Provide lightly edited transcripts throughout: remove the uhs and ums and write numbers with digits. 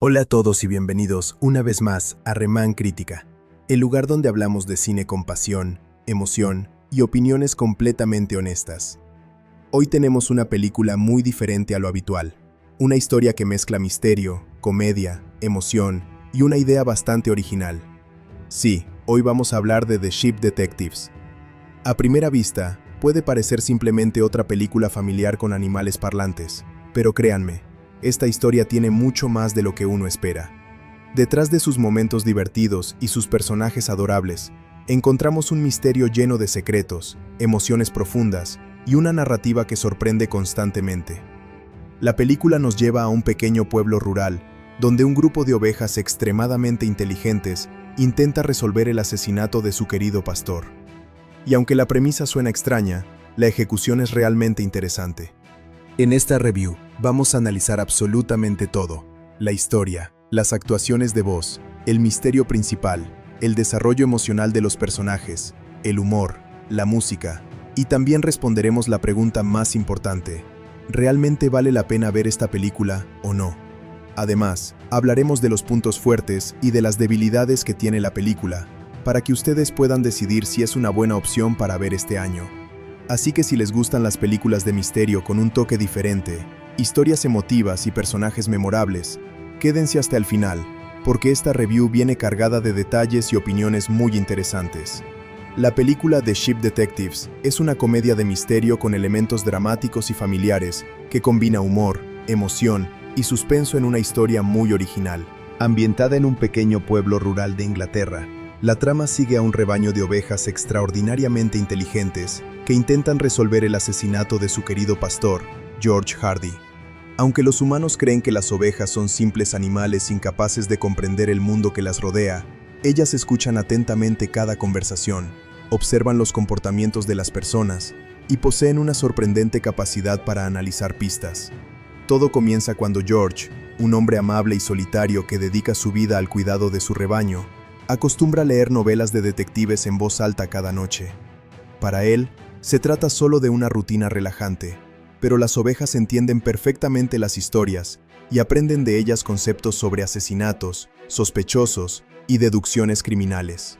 Hola a todos y bienvenidos una vez más a Remán Crítica, el lugar donde hablamos de cine con pasión, emoción y opiniones completamente honestas. Hoy tenemos una película muy diferente a lo habitual, una historia que mezcla misterio, comedia, emoción y una idea bastante original. Sí, hoy vamos a hablar de The Ship Detectives. A primera vista, puede parecer simplemente otra película familiar con animales parlantes, pero créanme, esta historia tiene mucho más de lo que uno espera. Detrás de sus momentos divertidos y sus personajes adorables, encontramos un misterio lleno de secretos, emociones profundas y una narrativa que sorprende constantemente. La película nos lleva a un pequeño pueblo rural, donde un grupo de ovejas extremadamente inteligentes intenta resolver el asesinato de su querido pastor. Y aunque la premisa suena extraña, la ejecución es realmente interesante. En esta review vamos a analizar absolutamente todo: la historia, las actuaciones de voz, el misterio principal, el desarrollo emocional de los personajes, el humor, la música, y también responderemos la pregunta más importante: ¿realmente vale la pena ver esta película o no? Además, hablaremos de los puntos fuertes y de las debilidades que tiene la película, para que ustedes puedan decidir si es una buena opción para ver este año. Así que si les gustan las películas de misterio con un toque diferente, historias emotivas y personajes memorables, quédense hasta el final, porque esta review viene cargada de detalles y opiniones muy interesantes. La película The Ship Detectives es una comedia de misterio con elementos dramáticos y familiares que combina humor, emoción y suspenso en una historia muy original. Ambientada en un pequeño pueblo rural de Inglaterra, la trama sigue a un rebaño de ovejas extraordinariamente inteligentes que intentan resolver el asesinato de su querido pastor, George Hardy. Aunque los humanos creen que las ovejas son simples animales incapaces de comprender el mundo que las rodea, ellas escuchan atentamente cada conversación, observan los comportamientos de las personas y poseen una sorprendente capacidad para analizar pistas. Todo comienza cuando George, un hombre amable y solitario que dedica su vida al cuidado de su rebaño, acostumbra a leer novelas de detectives en voz alta cada noche. Para él, se trata solo de una rutina relajante, pero las ovejas entienden perfectamente las historias y aprenden de ellas conceptos sobre asesinatos, sospechosos y deducciones criminales.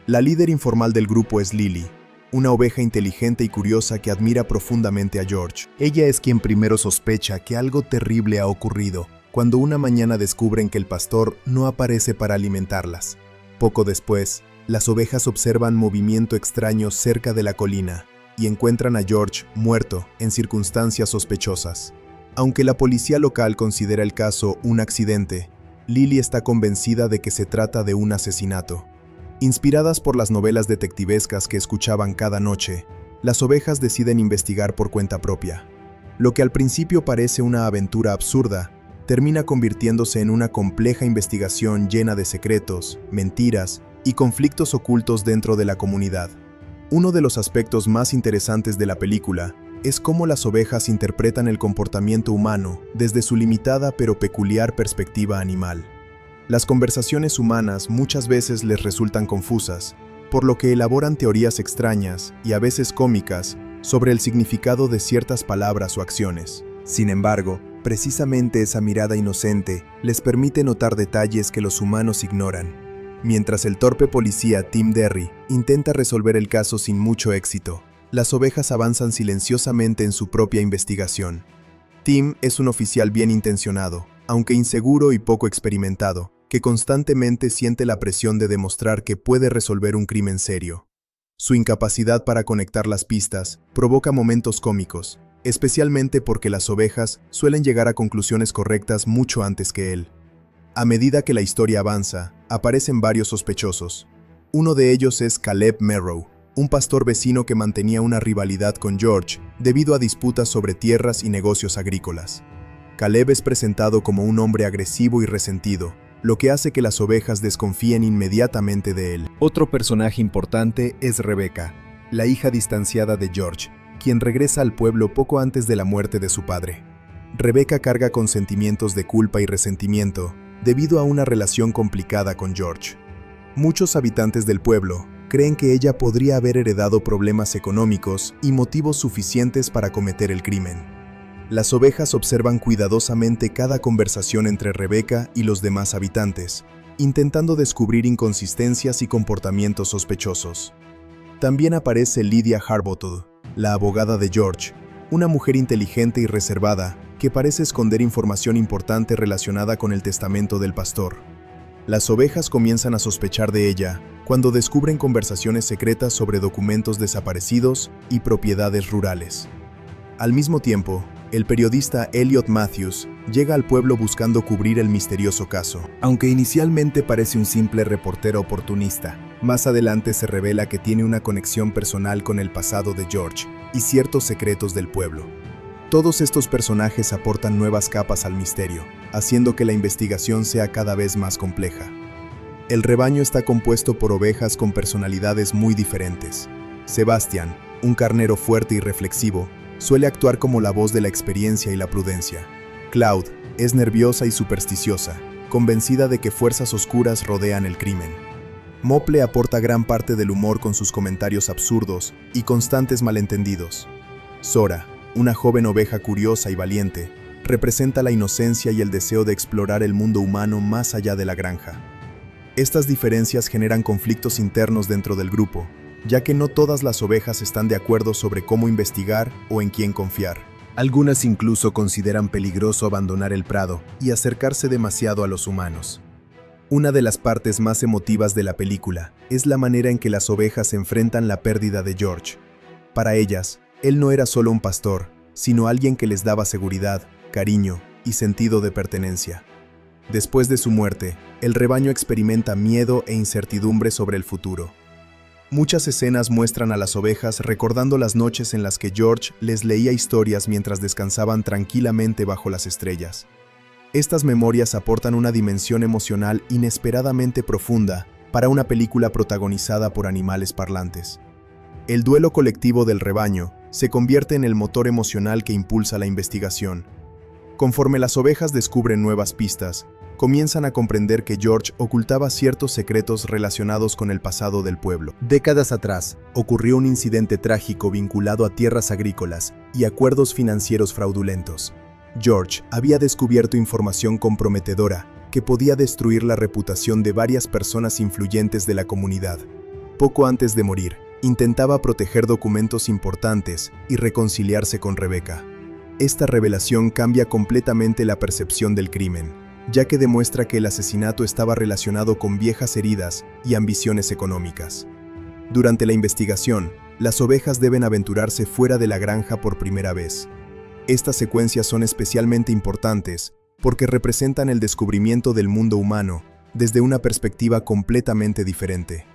La líder informal del grupo es Lily, una oveja inteligente y curiosa que admira profundamente a George. Ella es quien primero sospecha que algo terrible ha ocurrido, cuando una mañana descubren que el pastor no aparece para alimentarlas. Poco después, las ovejas observan movimiento extraño cerca de la colina y encuentran a George muerto en circunstancias sospechosas. Aunque la policía local considera el caso un accidente, Lily está convencida de que se trata de un asesinato. Inspiradas por las novelas detectivescas que escuchaban cada noche, las ovejas deciden investigar por cuenta propia. Lo que al principio parece una aventura absurda, termina convirtiéndose en una compleja investigación llena de secretos, mentiras y conflictos ocultos dentro de la comunidad. Uno de los aspectos más interesantes de la película es cómo las ovejas interpretan el comportamiento humano desde su limitada pero peculiar perspectiva animal. Las conversaciones humanas muchas veces les resultan confusas, por lo que elaboran teorías extrañas y a veces cómicas sobre el significado de ciertas palabras o acciones. Sin embargo, precisamente esa mirada inocente les permite notar detalles que los humanos ignoran. Mientras el torpe policía Tim Derry intenta resolver el caso sin mucho éxito, las ovejas avanzan silenciosamente en su propia investigación. Tim es un oficial bien intencionado, aunque inseguro y poco experimentado, que constantemente siente la presión de demostrar que puede resolver un crimen serio. Su incapacidad para conectar las pistas provoca momentos cómicos, especialmente porque las ovejas suelen llegar a conclusiones correctas mucho antes que él. A medida que la historia avanza, aparecen varios sospechosos. Uno de ellos es Caleb Merrow, un pastor vecino que mantenía una rivalidad con George debido a disputas sobre tierras y negocios agrícolas. Caleb es presentado como un hombre agresivo y resentido, lo que hace que las ovejas desconfíen inmediatamente de él. Otro personaje importante es Rebecca, la hija distanciada de George, quien regresa al pueblo poco antes de la muerte de su padre. Rebecca carga con sentimientos de culpa y resentimiento debido a una relación complicada con George. Muchos habitantes del pueblo creen que ella podría haber heredado problemas económicos y motivos suficientes para cometer el crimen. Las ovejas observan cuidadosamente cada conversación entre Rebecca y los demás habitantes, intentando descubrir inconsistencias y comportamientos sospechosos. También aparece Lydia Harbottle, la abogada de George, una mujer inteligente y reservada que parece esconder información importante relacionada con el testamento del pastor. Las ovejas comienzan a sospechar de ella cuando descubren conversaciones secretas sobre documentos desaparecidos y propiedades rurales. Al mismo tiempo, el periodista Elliot Matthews llega al pueblo buscando cubrir el misterioso caso. Aunque inicialmente parece un simple reportero oportunista, más adelante se revela que tiene una conexión personal con el pasado de George y ciertos secretos del pueblo. Todos estos personajes aportan nuevas capas al misterio, haciendo que la investigación sea cada vez más compleja. El rebaño está compuesto por ovejas con personalidades muy diferentes. Sebastian, un carnero fuerte y reflexivo, suele actuar como la voz de la experiencia y la prudencia. Cloud es nerviosa y supersticiosa, convencida de que fuerzas oscuras rodean el crimen. Mople aporta gran parte del humor con sus comentarios absurdos y constantes malentendidos. Sora, una joven oveja curiosa y valiente, representa la inocencia y el deseo de explorar el mundo humano más allá de la granja. Estas diferencias generan conflictos internos dentro del grupo, ya que no todas las ovejas están de acuerdo sobre cómo investigar o en quién confiar. Algunas incluso consideran peligroso abandonar el prado y acercarse demasiado a los humanos. Una de las partes más emotivas de la película es la manera en que las ovejas enfrentan la pérdida de George. Para ellas, él no era solo un pastor, sino alguien que les daba seguridad, cariño y sentido de pertenencia. Después de su muerte, el rebaño experimenta miedo e incertidumbre sobre el futuro. Muchas escenas muestran a las ovejas recordando las noches en las que George les leía historias mientras descansaban tranquilamente bajo las estrellas. Estas memorias aportan una dimensión emocional inesperadamente profunda para una película protagonizada por animales parlantes. El duelo colectivo del rebaño se convierte en el motor emocional que impulsa la investigación. Conforme las ovejas descubren nuevas pistas, comienzan a comprender que George ocultaba ciertos secretos relacionados con el pasado del pueblo. Décadas atrás, ocurrió un incidente trágico vinculado a tierras agrícolas y acuerdos financieros fraudulentos. George había descubierto información comprometedora que podía destruir la reputación de varias personas influyentes de la comunidad. Poco antes de morir, intentaba proteger documentos importantes y reconciliarse con Rebecca. Esta revelación cambia completamente la percepción del crimen, ya que demuestra que el asesinato estaba relacionado con viejas heridas y ambiciones económicas. Durante la investigación, las ovejas deben aventurarse fuera de la granja por primera vez. Estas secuencias son especialmente importantes porque representan el descubrimiento del mundo humano desde una perspectiva completamente diferente.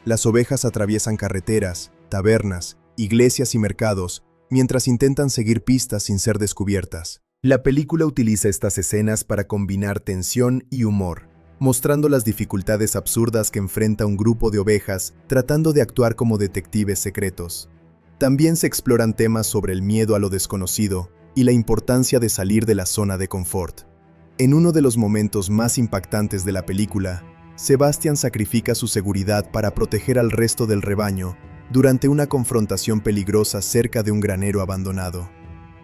Las ovejas atraviesan carreteras, tabernas, iglesias y mercados mientras intentan seguir pistas sin ser descubiertas. La película utiliza estas escenas para combinar tensión y humor, mostrando las dificultades absurdas que enfrenta un grupo de ovejas tratando de actuar como detectives secretos. También se exploran temas sobre el miedo a lo desconocido y la importancia de salir de la zona de confort. En uno de los momentos más impactantes de la película, Sebastian sacrifica su seguridad para proteger al resto del rebaño durante una confrontación peligrosa cerca de un granero abandonado.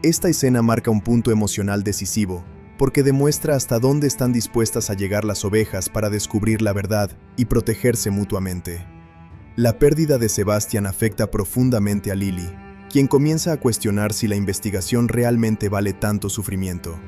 Esta escena marca un punto emocional decisivo, porque demuestra hasta dónde están dispuestas a llegar las ovejas para descubrir la verdad y protegerse mutuamente. La pérdida de Sebastian afecta profundamente a Lily, quien comienza a cuestionar si la investigación realmente vale tanto sufrimiento.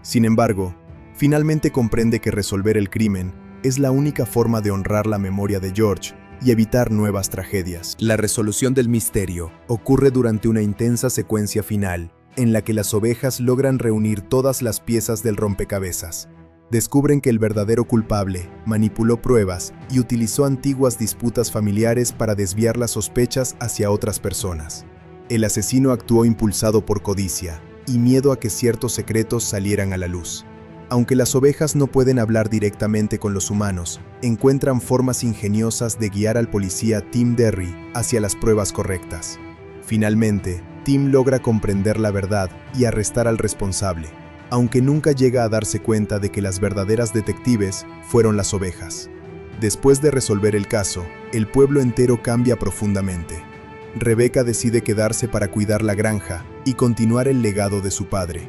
Sin embargo, finalmente comprende que resolver el crimen es la única forma de honrar la memoria de George y evitar nuevas tragedias. La resolución del misterio ocurre durante una intensa secuencia final, en la que las ovejas logran reunir todas las piezas del rompecabezas. Descubren que el verdadero culpable manipuló pruebas y utilizó antiguas disputas familiares para desviar las sospechas hacia otras personas. El asesino actuó impulsado por codicia y miedo a que ciertos secretos salieran a la luz. Aunque las ovejas no pueden hablar directamente con los humanos, encuentran formas ingeniosas de guiar al policía Tim Derry hacia las pruebas correctas. Finalmente, Tim logra comprender la verdad y arrestar al responsable, aunque nunca llega a darse cuenta de que las verdaderas detectives fueron las ovejas. Después de resolver el caso, el pueblo entero cambia profundamente. Rebecca decide quedarse para cuidar la granja y continuar el legado de su padre.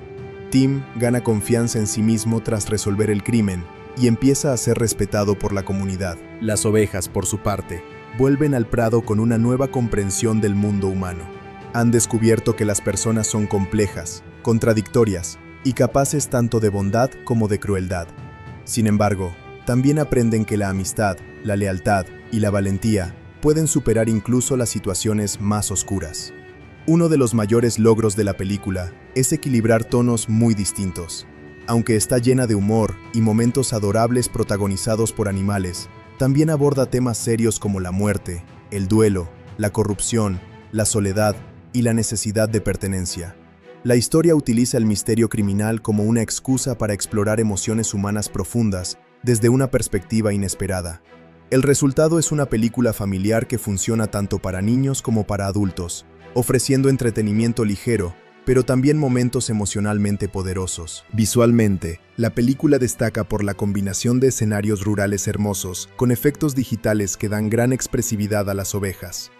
Tim gana confianza en sí mismo tras resolver el crimen y empieza a ser respetado por la comunidad. Las ovejas, por su parte, vuelven al prado con una nueva comprensión del mundo humano. Han descubierto que las personas son complejas, contradictorias y capaces tanto de bondad como de crueldad. Sin embargo, también aprenden que la amistad, la lealtad y la valentía pueden superar incluso las situaciones más oscuras. Uno de los mayores logros de la película es equilibrar tonos muy distintos. Aunque está llena de humor y momentos adorables protagonizados por animales, también aborda temas serios como la muerte, el duelo, la corrupción, la soledad y la necesidad de pertenencia. La historia utiliza el misterio criminal como una excusa para explorar emociones humanas profundas desde una perspectiva inesperada. El resultado es una película familiar que funciona tanto para niños como para adultos, ofreciendo entretenimiento ligero, pero también momentos emocionalmente poderosos. Visualmente, la película destaca por la combinación de escenarios rurales hermosos con efectos digitales que dan gran expresividad a las ovejas.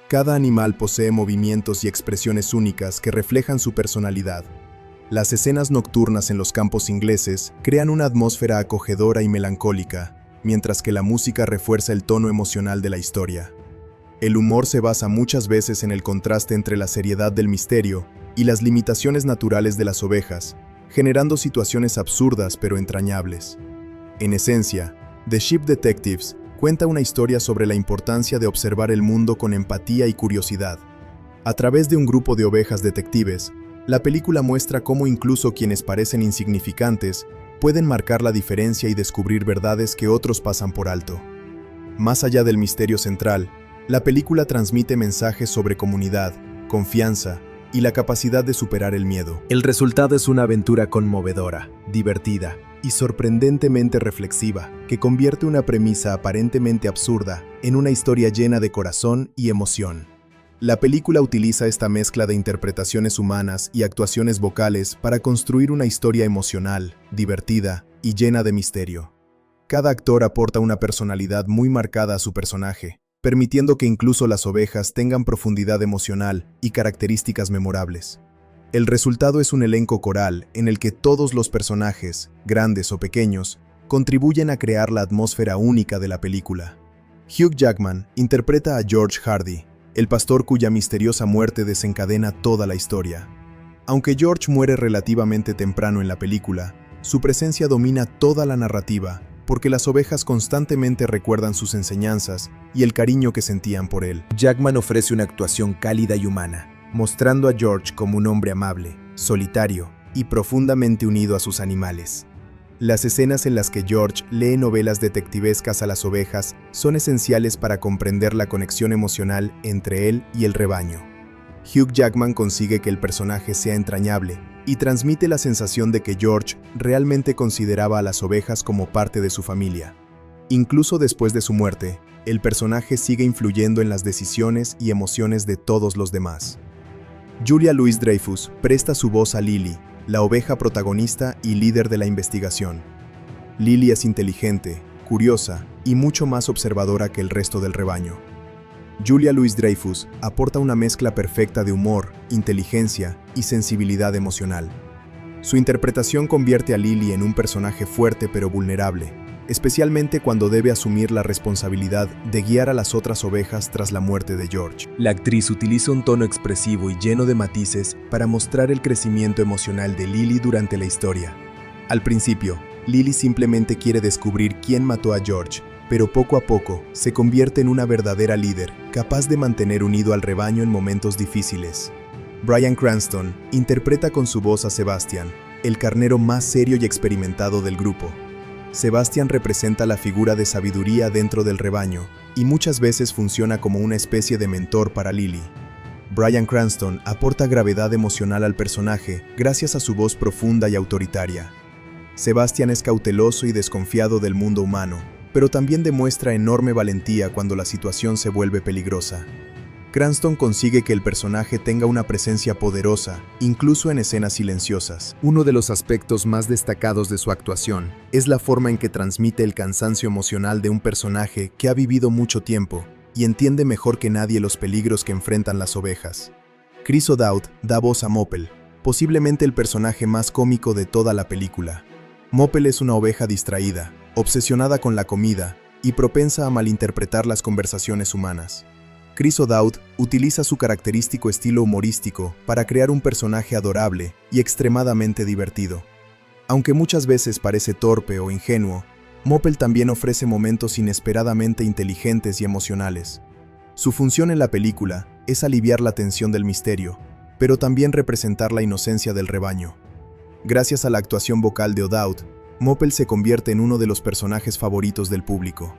Cada animal posee movimientos y expresiones únicas que reflejan su personalidad. Las escenas nocturnas en los campos ingleses crean una atmósfera acogedora y melancólica, mientras que la música refuerza el tono emocional de la historia. El humor se basa muchas veces en el contraste entre la seriedad del misterio y las limitaciones naturales de las ovejas, generando situaciones absurdas pero entrañables. En esencia, The Sheep Detectives cuenta una historia sobre la importancia de observar el mundo con empatía y curiosidad. A través de un grupo de ovejas detectives, la película muestra cómo incluso quienes parecen insignificantes pueden marcar la diferencia y descubrir verdades que otros pasan por alto. Más allá del misterio central, la película transmite mensajes sobre comunidad, confianza y la capacidad de superar el miedo. El resultado es una aventura conmovedora, divertida y sorprendentemente reflexiva, que convierte una premisa aparentemente absurda en una historia llena de corazón y emoción. La película utiliza esta mezcla de interpretaciones humanas y actuaciones vocales para construir una historia emocional, divertida y llena de misterio. Cada actor aporta una personalidad muy marcada a su personaje, permitiendo que incluso las ovejas tengan profundidad emocional y características memorables. El resultado es un elenco coral en el que todos los personajes, grandes o pequeños, contribuyen a crear la atmósfera única de la película. Hugh Jackman interpreta a George Hardy, el pastor cuya misteriosa muerte desencadena toda la historia. Aunque George muere relativamente temprano en la película, su presencia domina toda la narrativa, porque las ovejas constantemente recuerdan sus enseñanzas y el cariño que sentían por él. Jackman ofrece una actuación cálida y humana, mostrando a George como un hombre amable, solitario y profundamente unido a sus animales. Las escenas en las que George lee novelas detectivescas a las ovejas son esenciales para comprender la conexión emocional entre él y el rebaño. Hugh Jackman consigue que el personaje sea entrañable y transmite la sensación de que George realmente consideraba a las ovejas como parte de su familia. Incluso después de su muerte, el personaje sigue influyendo en las decisiones y emociones de todos los demás. Julia Louis-Dreyfus presta su voz a Lily, la oveja protagonista y líder de la investigación. Lily es inteligente, curiosa y mucho más observadora que el resto del rebaño. Julia Louis-Dreyfus aporta una mezcla perfecta de humor, inteligencia y sensibilidad emocional. Su interpretación convierte a Lily en un personaje fuerte pero vulnerable, especialmente cuando debe asumir la responsabilidad de guiar a las otras ovejas tras la muerte de George. La actriz utiliza un tono expresivo y lleno de matices para mostrar el crecimiento emocional de Lily durante la historia. Al principio, Lily simplemente quiere descubrir quién mató a George, pero poco a poco se convierte en una verdadera líder, capaz de mantener unido al rebaño en momentos difíciles. Bryan Cranston interpreta con su voz a Sebastian, el carnero más serio y experimentado del grupo. Sebastian representa la figura de sabiduría dentro del rebaño y muchas veces funciona como una especie de mentor para Lily. Bryan Cranston aporta gravedad emocional al personaje gracias a su voz profunda y autoritaria. Sebastian es cauteloso y desconfiado del mundo humano, pero también demuestra enorme valentía cuando la situación se vuelve peligrosa. Cranston consigue que el personaje tenga una presencia poderosa, incluso en escenas silenciosas. Uno de los aspectos más destacados de su actuación es la forma en que transmite el cansancio emocional de un personaje que ha vivido mucho tiempo y entiende mejor que nadie los peligros que enfrentan las ovejas. Chris O'Dowd da voz a Moppel, posiblemente el personaje más cómico de toda la película. Moppel es una oveja distraída, obsesionada con la comida y propensa a malinterpretar las conversaciones humanas. Chris O'Dowd utiliza su característico estilo humorístico para crear un personaje adorable y extremadamente divertido. Aunque muchas veces parece torpe o ingenuo, Moppel también ofrece momentos inesperadamente inteligentes y emocionales. Su función en la película es aliviar la tensión del misterio, pero también representar la inocencia del rebaño. Gracias a la actuación vocal de O'Dowd, Moppel se convierte en uno de los personajes favoritos del público.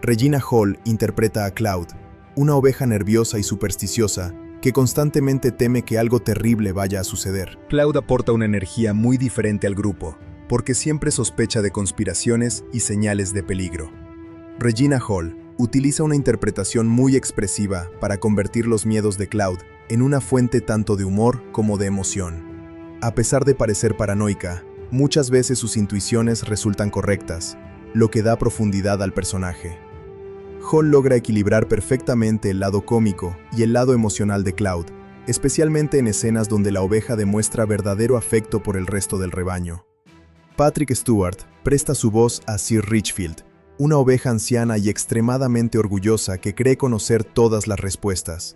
Regina Hall interpreta a Cloud, una oveja nerviosa y supersticiosa que constantemente teme que algo terrible vaya a suceder. Cloud aporta una energía muy diferente al grupo, porque siempre sospecha de conspiraciones y señales de peligro. Regina Hall utiliza una interpretación muy expresiva para convertir los miedos de Cloud en una fuente tanto de humor como de emoción. A pesar de parecer paranoica, muchas veces sus intuiciones resultan correctas, lo que da profundidad al personaje. Hall logra equilibrar perfectamente el lado cómico y el lado emocional de Cloud, especialmente en escenas donde la oveja demuestra verdadero afecto por el resto del rebaño. Patrick Stewart presta su voz a Sir Richfield, una oveja anciana y extremadamente orgullosa que cree conocer todas las respuestas.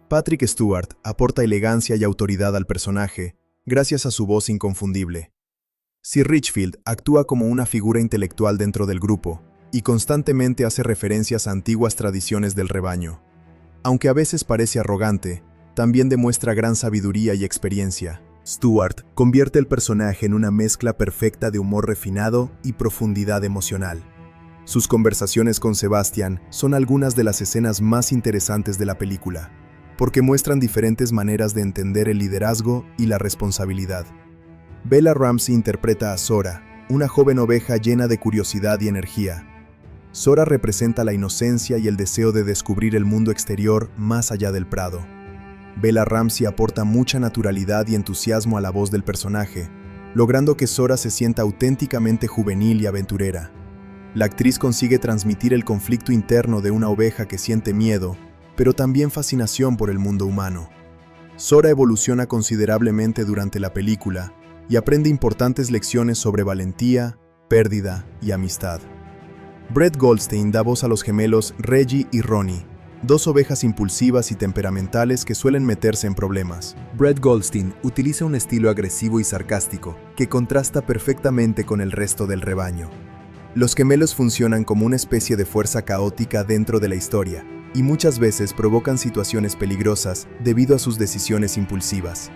Patrick Stewart aporta elegancia y autoridad al personaje, gracias a su voz inconfundible. Sir Richfield actúa como una figura intelectual dentro del grupo, y constantemente hace referencias a antiguas tradiciones del rebaño. Aunque a veces parece arrogante, también demuestra gran sabiduría y experiencia. Stewart convierte el personaje en una mezcla perfecta de humor refinado y profundidad emocional. Sus conversaciones con Sebastian son algunas de las escenas más interesantes de la película, porque muestran diferentes maneras de entender el liderazgo y la responsabilidad. Bella Ramsey interpreta a Zora, una joven oveja llena de curiosidad y energía. Zora representa la inocencia y el deseo de descubrir el mundo exterior más allá del prado. Bella Ramsey aporta mucha naturalidad y entusiasmo a la voz del personaje, logrando que Zora se sienta auténticamente juvenil y aventurera. La actriz consigue transmitir el conflicto interno de una oveja que siente miedo, pero también fascinación por el mundo humano. Zora evoluciona considerablemente durante la película y aprende importantes lecciones sobre valentía, pérdida y amistad. Brett Goldstein da voz a los gemelos Reggie y Ronnie, dos ovejas impulsivas y temperamentales que suelen meterse en problemas. Brett Goldstein utiliza un estilo agresivo y sarcástico que contrasta perfectamente con el resto del rebaño. Los gemelos funcionan como una especie de fuerza caótica dentro de la historia y muchas veces provocan situaciones peligrosas debido a sus decisiones impulsivas.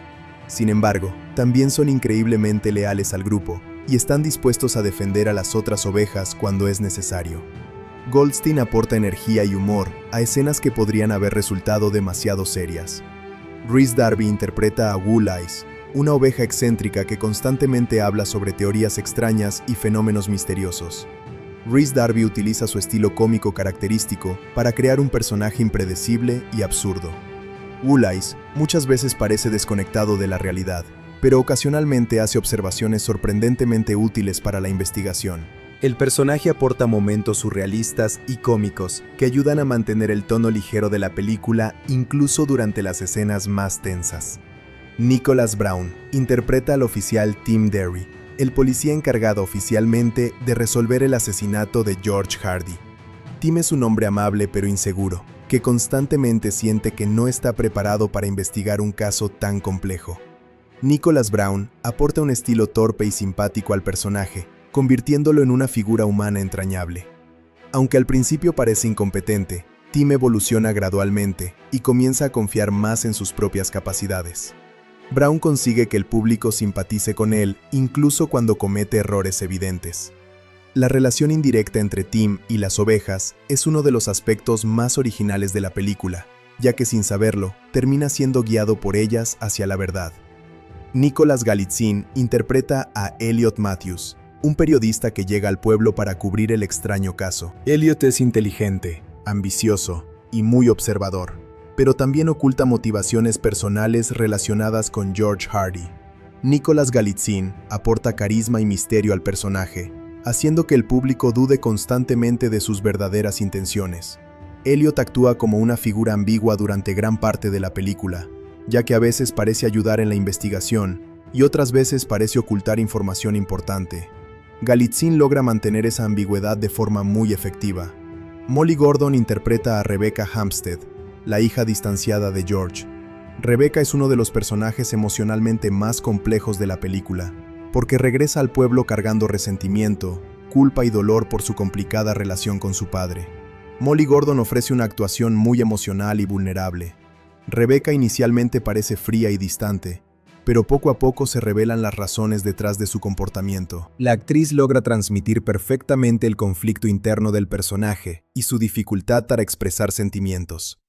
Sin embargo, también son increíblemente leales al grupo y están dispuestos a defender a las otras ovejas cuando es necesario. Goldstein aporta energía y humor a escenas que podrían haber resultado demasiado serias. Rhys Darby interpreta a Wooleyes, una oveja excéntrica que constantemente habla sobre teorías extrañas y fenómenos misteriosos. Rhys Darby utiliza su estilo cómico característico para crear un personaje impredecible y absurdo. Wooleyes muchas veces parece desconectado de la realidad, pero ocasionalmente hace observaciones sorprendentemente útiles para la investigación. El personaje aporta momentos surrealistas y cómicos que ayudan a mantener el tono ligero de la película incluso durante las escenas más tensas. Nicholas Brown interpreta al oficial Tim Derry, el policía encargado oficialmente de resolver el asesinato de George Hardy. Tim es un hombre amable pero inseguro, que constantemente siente que no está preparado para investigar un caso tan complejo. Nicholas Brown aporta un estilo torpe y simpático al personaje, convirtiéndolo en una figura humana entrañable. Aunque al principio parece incompetente, Tim evoluciona gradualmente y comienza a confiar más en sus propias capacidades. Brown consigue que el público simpatice con él incluso cuando comete errores evidentes. La relación indirecta entre Tim y las ovejas es uno de los aspectos más originales de la película, ya que sin saberlo, termina siendo guiado por ellas hacia la verdad. Nicholas Galitzine interpreta a Elliot Matthews, un periodista que llega al pueblo para cubrir el extraño caso. Elliot es inteligente, ambicioso y muy observador, pero también oculta motivaciones personales relacionadas con George Hardy. Nicholas Galitzine aporta carisma y misterio al personaje, haciendo que el público dude constantemente de sus verdaderas intenciones. Elliot actúa como una figura ambigua durante gran parte de la película, ya que a veces parece ayudar en la investigación y otras veces parece ocultar información importante. Galitzine logra mantener esa ambigüedad de forma muy efectiva. Molly Gordon interpreta a Rebecca Hampstead, la hija distanciada de George. Rebecca es uno de los personajes emocionalmente más complejos de la película, porque regresa al pueblo cargando resentimiento, culpa y dolor por su complicada relación con su padre. Molly Gordon ofrece una actuación muy emocional y vulnerable. Rebecca inicialmente parece fría y distante, pero poco a poco se revelan las razones detrás de su comportamiento. La actriz logra transmitir perfectamente el conflicto interno del personaje y su dificultad para expresar sentimientos.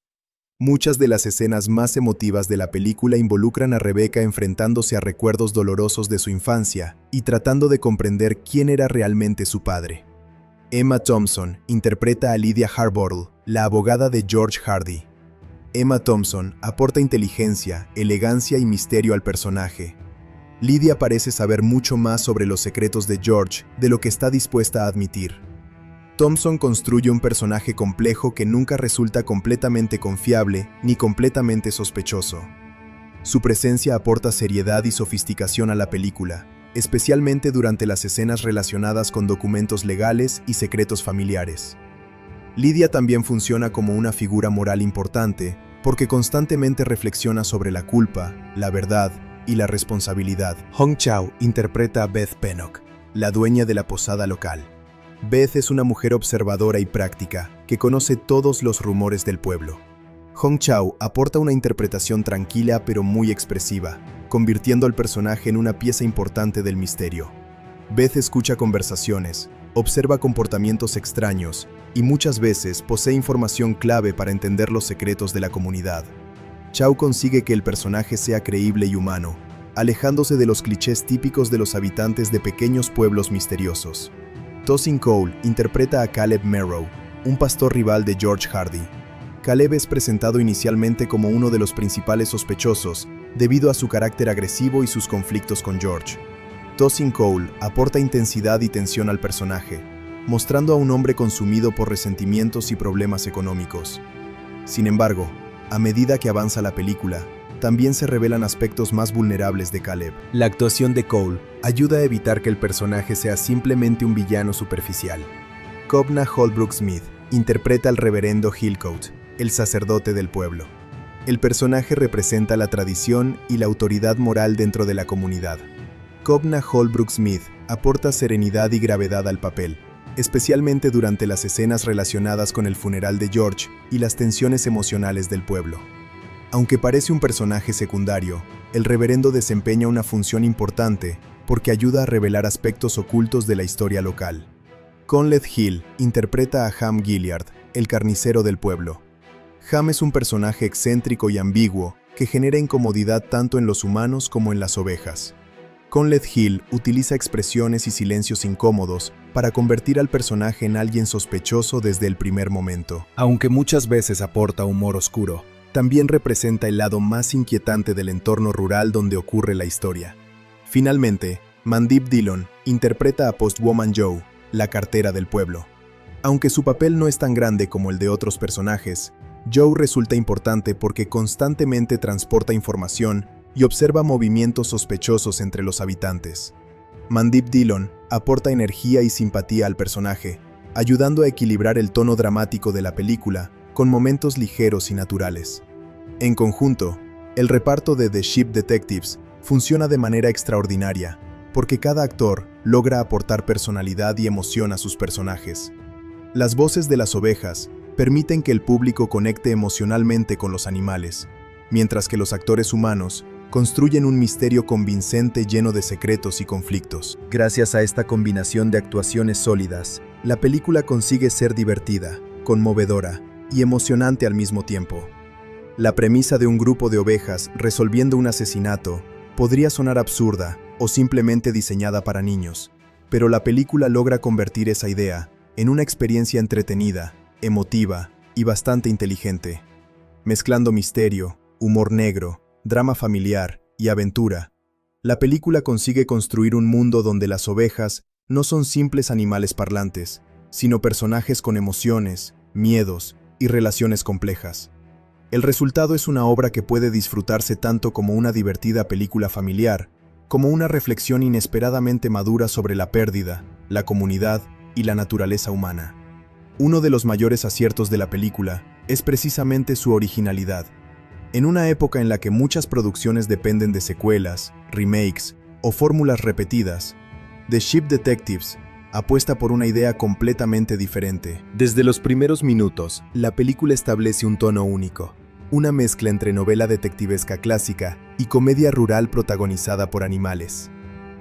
Muchas de las escenas más emotivas de la película involucran a Rebecca enfrentándose a recuerdos dolorosos de su infancia y tratando de comprender quién era realmente su padre. Emma Thompson interpreta a Lydia Harbottle, la abogada de George Hardy. Emma Thompson aporta inteligencia, elegancia y misterio al personaje. Lydia parece saber mucho más sobre los secretos de George de lo que está dispuesta a admitir. Thompson construye un personaje complejo que nunca resulta completamente confiable ni completamente sospechoso. Su presencia aporta seriedad y sofisticación a la película, especialmente durante las escenas relacionadas con documentos legales y secretos familiares. Lydia también funciona como una figura moral importante porque constantemente reflexiona sobre la culpa, la verdad y la responsabilidad. Hong Chau interpreta a Beth Pennock, la dueña de la posada local. Beth es una mujer observadora y práctica que conoce todos los rumores del pueblo. Hong Chau aporta una interpretación tranquila pero muy expresiva, convirtiendo al personaje en una pieza importante del misterio. Beth escucha conversaciones, observa comportamientos extraños y muchas veces posee información clave para entender los secretos de la comunidad. Chau consigue que el personaje sea creíble y humano, alejándose de los clichés típicos de los habitantes de pequeños pueblos misteriosos. Tosin Cole interpreta a Caleb Merrow, un pastor rival de George Hardy. Caleb es presentado inicialmente como uno de los principales sospechosos debido a su carácter agresivo y sus conflictos con George. Tosin Cole aporta intensidad y tensión al personaje, mostrando a un hombre consumido por resentimientos y problemas económicos. Sin embargo, a medida que avanza la película, también se revelan aspectos más vulnerables de Caleb. La actuación de Cole ayuda a evitar que el personaje sea simplemente un villano superficial. Kobna Holbrook Smith interpreta al reverendo Hillcoat, el sacerdote del pueblo. El personaje representa la tradición y la autoridad moral dentro de la comunidad. Kobna Holbrook Smith aporta serenidad y gravedad al papel, especialmente durante las escenas relacionadas con el funeral de George y las tensiones emocionales del pueblo. Aunque parece un personaje secundario, el reverendo desempeña una función importante porque ayuda a revelar aspectos ocultos de la historia local. Conleth Hill interpreta a Ham Gilliard, el carnicero del pueblo. Ham es un personaje excéntrico y ambiguo que genera incomodidad tanto en los humanos como en las ovejas. Conleth Hill utiliza expresiones y silencios incómodos para convertir al personaje en alguien sospechoso desde el primer momento. Aunque muchas veces aporta humor oscuro, también representa el lado más inquietante del entorno rural donde ocurre la historia. Finalmente, Mandip Dillon interpreta a Postwoman Joe, la cartera del pueblo. Aunque su papel no es tan grande como el de otros personajes, Joe resulta importante porque constantemente transporta información y observa movimientos sospechosos entre los habitantes. Mandip Dillon aporta energía y simpatía al personaje, ayudando a equilibrar el tono dramático de la película con momentos ligeros y naturales. En conjunto, el reparto de The Ship Detectives funciona de manera extraordinaria, porque cada actor logra aportar personalidad y emoción a sus personajes. Las voces de las ovejas permiten que el público conecte emocionalmente con los animales, mientras que los actores humanos construyen un misterio convincente lleno de secretos y conflictos. Gracias a esta combinación de actuaciones sólidas, la película consigue ser divertida, conmovedora y emocionante al mismo tiempo. La premisa de un grupo de ovejas resolviendo un asesinato podría sonar absurda o simplemente diseñada para niños, pero la película logra convertir esa idea en una experiencia entretenida, emotiva y bastante inteligente. Mezclando misterio, humor negro, drama familiar y aventura, la película consigue construir un mundo donde las ovejas no son simples animales parlantes, sino personajes con emociones, miedos y relaciones complejas. El resultado es una obra que puede disfrutarse tanto como una divertida película familiar, como una reflexión inesperadamente madura sobre la pérdida, la comunidad y la naturaleza humana. Uno de los mayores aciertos de la película es precisamente su originalidad. En una época en la que muchas producciones dependen de secuelas, remakes o fórmulas repetidas, The Ship Detectives apuesta por una idea completamente diferente. Desde los primeros minutos, la película establece un tono único, una mezcla entre novela detectivesca clásica y comedia rural protagonizada por animales.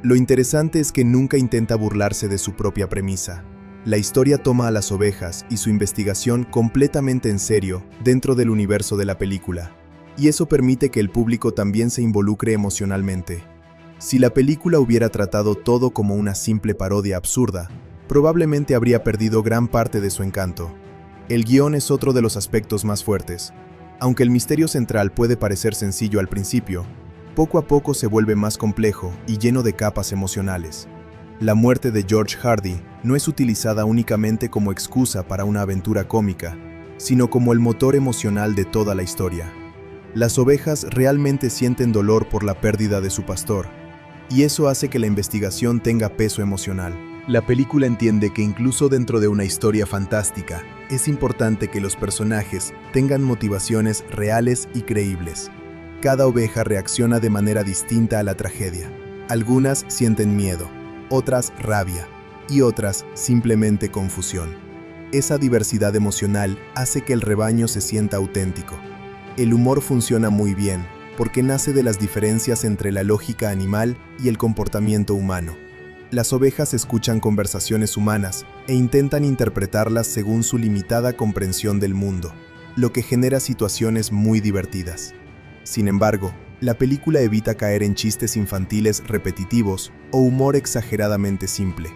Lo interesante es que nunca intenta burlarse de su propia premisa. La historia toma a las ovejas y su investigación completamente en serio dentro del universo de la película, y eso permite que el público también se involucre emocionalmente. Si la película hubiera tratado todo como una simple parodia absurda, probablemente habría perdido gran parte de su encanto. El guión es otro de los aspectos más fuertes. Aunque el misterio central puede parecer sencillo al principio, poco a poco se vuelve más complejo y lleno de capas emocionales. La muerte de George Hardy no es utilizada únicamente como excusa para una aventura cómica, sino como el motor emocional de toda la historia. Las ovejas realmente sienten dolor por la pérdida de su pastor, y eso hace que la investigación tenga peso emocional. La película entiende que incluso dentro de una historia fantástica, es importante que los personajes tengan motivaciones reales y creíbles. Cada oveja reacciona de manera distinta a la tragedia. Algunas sienten miedo, otras rabia, y otras simplemente confusión. Esa diversidad emocional hace que el rebaño se sienta auténtico. El humor funciona muy bien, porque nace de las diferencias entre la lógica animal y el comportamiento humano. Las ovejas escuchan conversaciones humanas e intentan interpretarlas según su limitada comprensión del mundo, lo que genera situaciones muy divertidas. Sin embargo, la película evita caer en chistes infantiles repetitivos o humor exageradamente simple.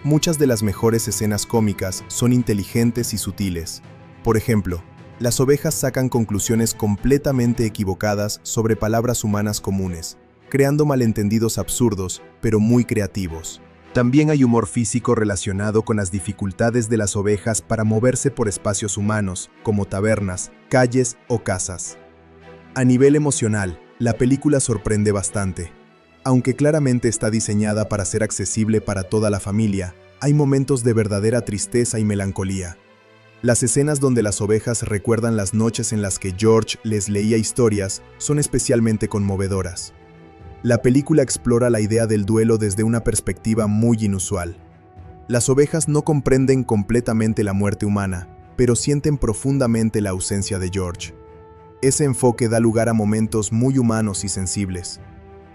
Muchas de las mejores escenas cómicas son inteligentes y sutiles. Por ejemplo, las ovejas sacan conclusiones completamente equivocadas sobre palabras humanas comunes, creando malentendidos absurdos, pero muy creativos. También hay humor físico relacionado con las dificultades de las ovejas para moverse por espacios humanos, como tabernas, calles o casas. A nivel emocional, la película sorprende bastante. Aunque claramente está diseñada para ser accesible para toda la familia, hay momentos de verdadera tristeza y melancolía. Las escenas donde las ovejas recuerdan las noches en las que George les leía historias son especialmente conmovedoras. La película explora la idea del duelo desde una perspectiva muy inusual. Las ovejas no comprenden completamente la muerte humana, pero sienten profundamente la ausencia de George. Ese enfoque da lugar a momentos muy humanos y sensibles.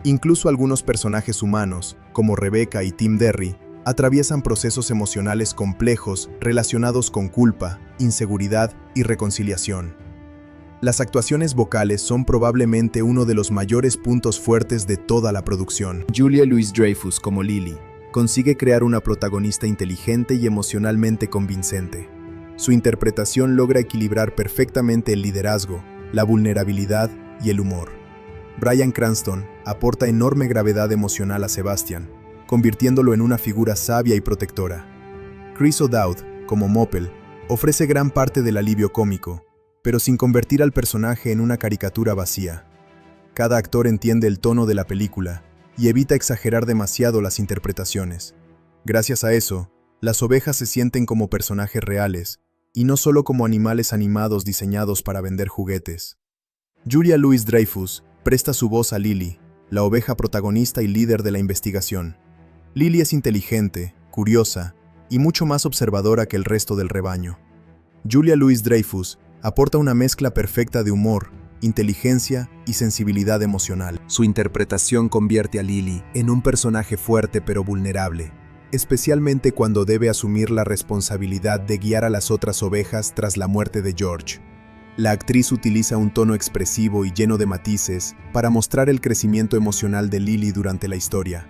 Incluso algunos personajes humanos, como Rebecca y Tim Derry, atraviesan procesos emocionales complejos relacionados con culpa, inseguridad y reconciliación. Las actuaciones vocales son probablemente uno de los mayores puntos fuertes de toda la producción. Julia Louis-Dreyfus como Lily consigue crear una protagonista inteligente y emocionalmente convincente. Su interpretación logra equilibrar perfectamente el liderazgo, la vulnerabilidad y el humor. Bryan Cranston aporta enorme gravedad emocional a Sebastian, convirtiéndolo en una figura sabia y protectora. Chris O'Dowd, como Moppel, ofrece gran parte del alivio cómico, pero sin convertir al personaje en una caricatura vacía. Cada actor entiende el tono de la película y evita exagerar demasiado las interpretaciones. Gracias a eso, las ovejas se sienten como personajes reales y no solo como animales animados diseñados para vender juguetes. Julia Louis-Dreyfus presta su voz a Lily, la oveja protagonista y líder de la investigación. Lily es inteligente, curiosa y mucho más observadora que el resto del rebaño. Julia Louis-Dreyfus aporta una mezcla perfecta de humor, inteligencia y sensibilidad emocional. Su interpretación convierte a Lily en un personaje fuerte pero vulnerable, especialmente cuando debe asumir la responsabilidad de guiar a las otras ovejas tras la muerte de George. La actriz utiliza un tono expresivo y lleno de matices para mostrar el crecimiento emocional de Lily durante la historia.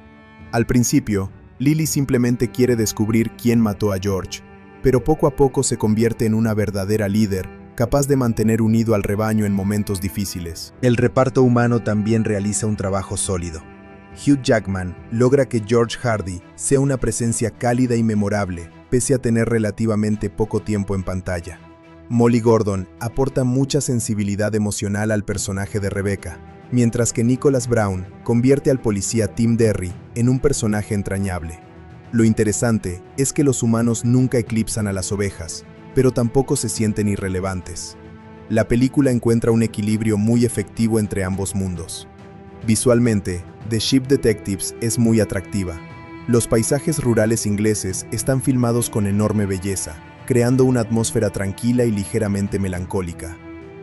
Al principio, Lily simplemente quiere descubrir quién mató a George, pero poco a poco se convierte en una verdadera líder, capaz de mantener unido al rebaño en momentos difíciles. El reparto humano también realiza un trabajo sólido. Hugh Jackman logra que George Hardy sea una presencia cálida y memorable, pese a tener relativamente poco tiempo en pantalla. Molly Gordon aporta mucha sensibilidad emocional al personaje de Rebecca, mientras que Nicholas Brown convierte al policía Tim Derry en un personaje entrañable. Lo interesante es que los humanos nunca eclipsan a las ovejas, pero tampoco se sienten irrelevantes. La película encuentra un equilibrio muy efectivo entre ambos mundos. Visualmente, The Ship Detectives es muy atractiva. Los paisajes rurales ingleses están filmados con enorme belleza, creando una atmósfera tranquila y ligeramente melancólica.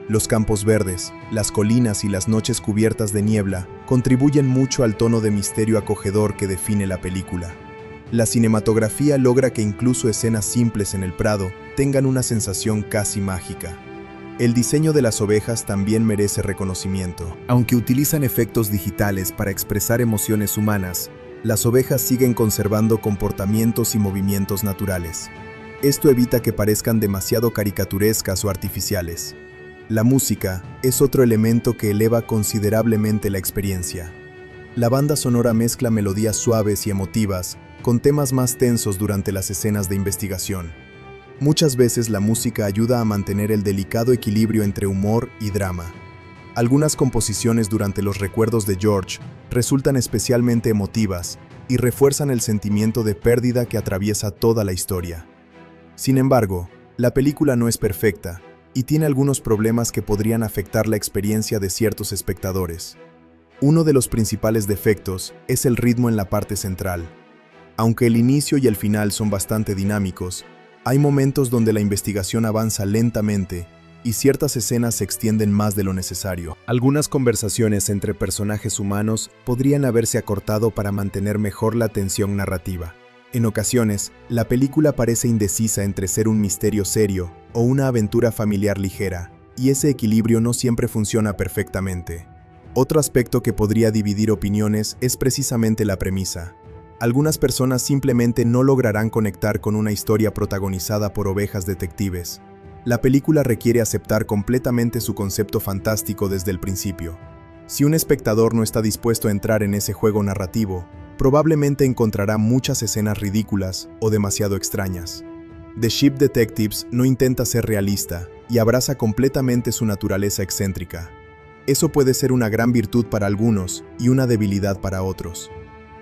Los campos verdes, las colinas y las noches cubiertas de niebla contribuyen mucho al tono de misterio acogedor que define la película. La cinematografía logra que incluso escenas simples en el prado tengan una sensación casi mágica. El diseño de las ovejas también merece reconocimiento. Aunque utilizan efectos digitales para expresar emociones humanas, las ovejas siguen conservando comportamientos y movimientos naturales. Esto evita que parezcan demasiado caricaturescas o artificiales. La música es otro elemento que eleva considerablemente la experiencia. La banda sonora mezcla melodías suaves y emotivas con temas más tensos durante las escenas de investigación. Muchas veces la música ayuda a mantener el delicado equilibrio entre humor y drama. Algunas composiciones durante los recuerdos de George resultan especialmente emotivas y refuerzan el sentimiento de pérdida que atraviesa toda la historia. Sin embargo, la película no es perfecta y tiene algunos problemas que podrían afectar la experiencia de ciertos espectadores. Uno de los principales defectos es el ritmo en la parte central. Aunque el inicio y el final son bastante dinámicos, hay momentos donde la investigación avanza lentamente y ciertas escenas se extienden más de lo necesario. Algunas conversaciones entre personajes humanos podrían haberse acortado para mantener mejor la tensión narrativa. En ocasiones, la película parece indecisa entre ser un misterio serio o una aventura familiar ligera, y ese equilibrio no siempre funciona perfectamente. Otro aspecto que podría dividir opiniones es precisamente la premisa. Algunas personas simplemente no lograrán conectar con una historia protagonizada por ovejas detectives. La película requiere aceptar completamente su concepto fantástico desde el principio. Si un espectador no está dispuesto a entrar en ese juego narrativo, probablemente encontrará muchas escenas ridículas o demasiado extrañas. The Ship Detectives no intenta ser realista y abraza completamente su naturaleza excéntrica. Eso puede ser una gran virtud para algunos y una debilidad para otros.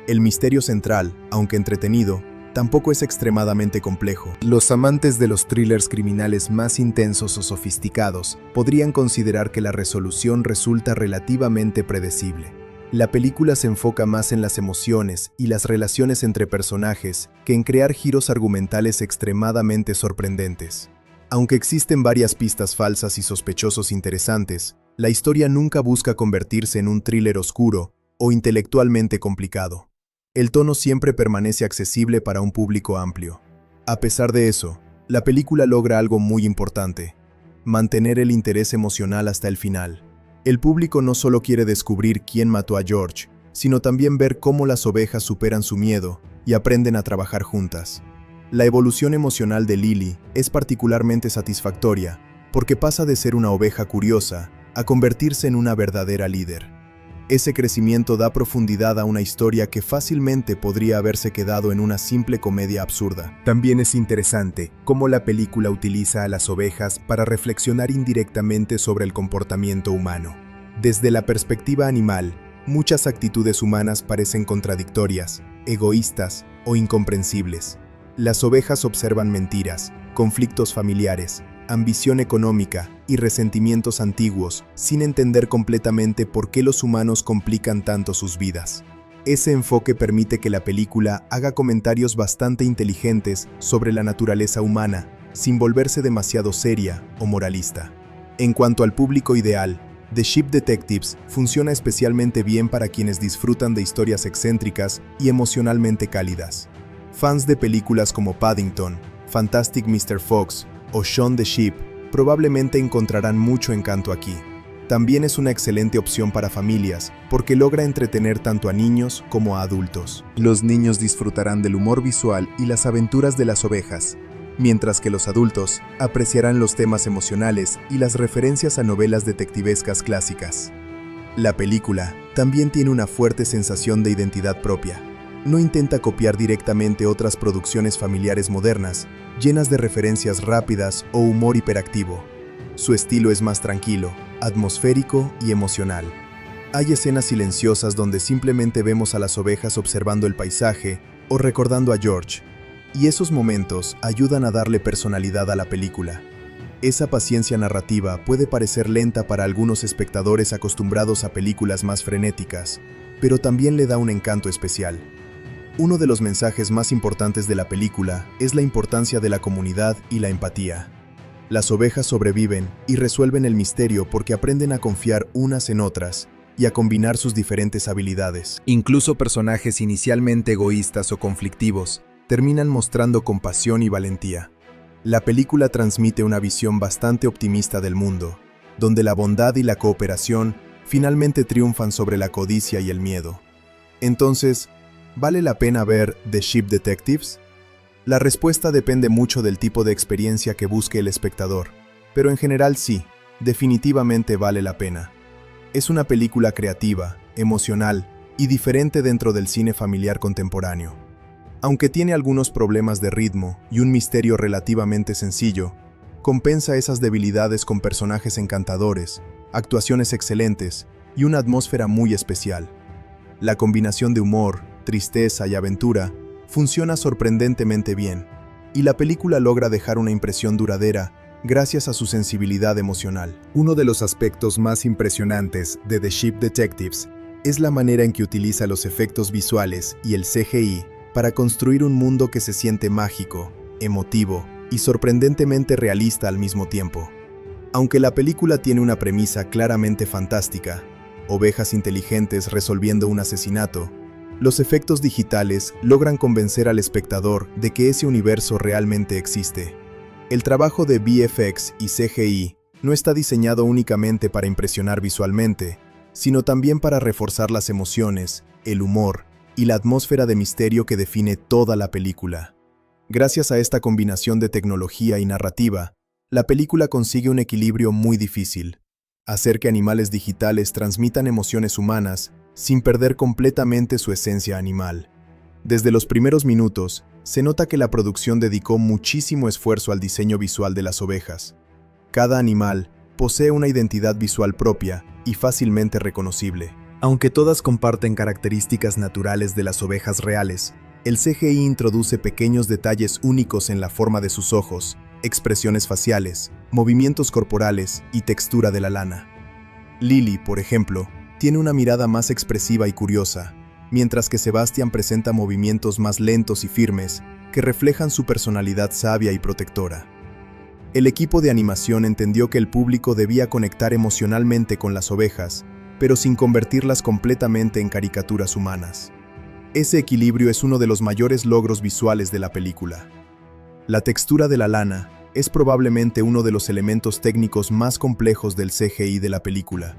El misterio central, aunque entretenido, tampoco es extremadamente complejo. Los amantes de los thrillers criminales más intensos o sofisticados podrían considerar que la resolución resulta relativamente predecible. La película se enfoca más en las emociones y las relaciones entre personajes que en crear giros argumentales extremadamente sorprendentes. Aunque existen varias pistas falsas y sospechosos interesantes, la historia nunca busca convertirse en un thriller oscuro o intelectualmente complicado. El tono siempre permanece accesible para un público amplio. A pesar de eso, la película logra algo muy importante: mantener el interés emocional hasta el final. El público no solo quiere descubrir quién mató a George, sino también ver cómo las ovejas superan su miedo y aprenden a trabajar juntas. La evolución emocional de Lily es particularmente satisfactoria porque pasa de ser una oveja curiosa a convertirse en una verdadera líder. Ese crecimiento da profundidad a una historia que fácilmente podría haberse quedado en una simple comedia absurda. También es interesante cómo la película utiliza a las ovejas para reflexionar indirectamente sobre el comportamiento humano. Desde la perspectiva animal, muchas actitudes humanas parecen contradictorias, egoístas o incomprensibles. Las ovejas observan mentiras, conflictos familiares, ambición económica y resentimientos antiguos, sin entender completamente por qué los humanos complican tanto sus vidas. Ese enfoque permite que la película haga comentarios bastante inteligentes sobre la naturaleza humana, sin volverse demasiado seria o moralista. En cuanto al público ideal, The Ship Detectives funciona especialmente bien para quienes disfrutan de historias excéntricas y emocionalmente cálidas. Fans de películas como Paddington, Fantastic Mr. Fox o Shaun the Sheep probablemente encontrarán mucho encanto aquí. También es una excelente opción para familias porque logra entretener tanto a niños como a adultos. Los niños disfrutarán del humor visual y las aventuras de las ovejas, mientras que los adultos apreciarán los temas emocionales y las referencias a novelas detectivescas clásicas. La película también tiene una fuerte sensación de identidad propia. No intenta copiar directamente otras producciones familiares modernas, llenas de referencias rápidas o humor hiperactivo. Su estilo es más tranquilo, atmosférico y emocional. Hay escenas silenciosas donde simplemente vemos a las ovejas observando el paisaje o recordando a George, y esos momentos ayudan a darle personalidad a la película. Esa paciencia narrativa puede parecer lenta para algunos espectadores acostumbrados a películas más frenéticas, pero también le da un encanto especial. Uno de los mensajes más importantes de la película es la importancia de la comunidad y la empatía. Las ovejas sobreviven y resuelven el misterio porque aprenden a confiar unas en otras y a combinar sus diferentes habilidades. Incluso personajes inicialmente egoístas o conflictivos terminan mostrando compasión y valentía. La película transmite una visión bastante optimista del mundo, donde la bondad y la cooperación finalmente triunfan sobre la codicia y el miedo. Entonces, ¿vale la pena ver The Ship Detectives? La respuesta depende mucho del tipo de experiencia que busque el espectador, pero en general sí, definitivamente vale la pena. Es una película creativa, emocional y diferente dentro del cine familiar contemporáneo. Aunque tiene algunos problemas de ritmo y un misterio relativamente sencillo, compensa esas debilidades con personajes encantadores, actuaciones excelentes y una atmósfera muy especial. La combinación de humor, tristeza y aventura funciona sorprendentemente bien, y la película logra dejar una impresión duradera gracias a su sensibilidad emocional. Uno de los aspectos más impresionantes de The Ship Detectives es la manera en que utiliza los efectos visuales y el CGI para construir un mundo que se siente mágico, emotivo y sorprendentemente realista al mismo tiempo. Aunque la película tiene una premisa claramente fantástica, ovejas inteligentes resolviendo un asesinato, los efectos digitales logran convencer al espectador de que ese universo realmente existe. El trabajo de VFX y CGI no está diseñado únicamente para impresionar visualmente, sino también para reforzar las emociones, el humor y la atmósfera de misterio que define toda la película. Gracias a esta combinación de tecnología y narrativa, la película consigue un equilibrio muy difícil: hacer que animales digitales transmitan emociones humanas sin perder completamente su esencia animal. Desde los primeros minutos, se nota que la producción dedicó muchísimo esfuerzo al diseño visual de las ovejas. Cada animal posee una identidad visual propia y fácilmente reconocible. Aunque todas comparten características naturales de las ovejas reales, el CGI introduce pequeños detalles únicos en la forma de sus ojos, expresiones faciales, movimientos corporales y textura de la lana. Lily, por ejemplo, tiene una mirada más expresiva y curiosa, mientras que Sebastian presenta movimientos más lentos y firmes que reflejan su personalidad sabia y protectora. El equipo de animación entendió que el público debía conectar emocionalmente con las ovejas, pero sin convertirlas completamente en caricaturas humanas. Ese equilibrio es uno de los mayores logros visuales de la película. La textura de la lana es probablemente uno de los elementos técnicos más complejos del CGI de la película.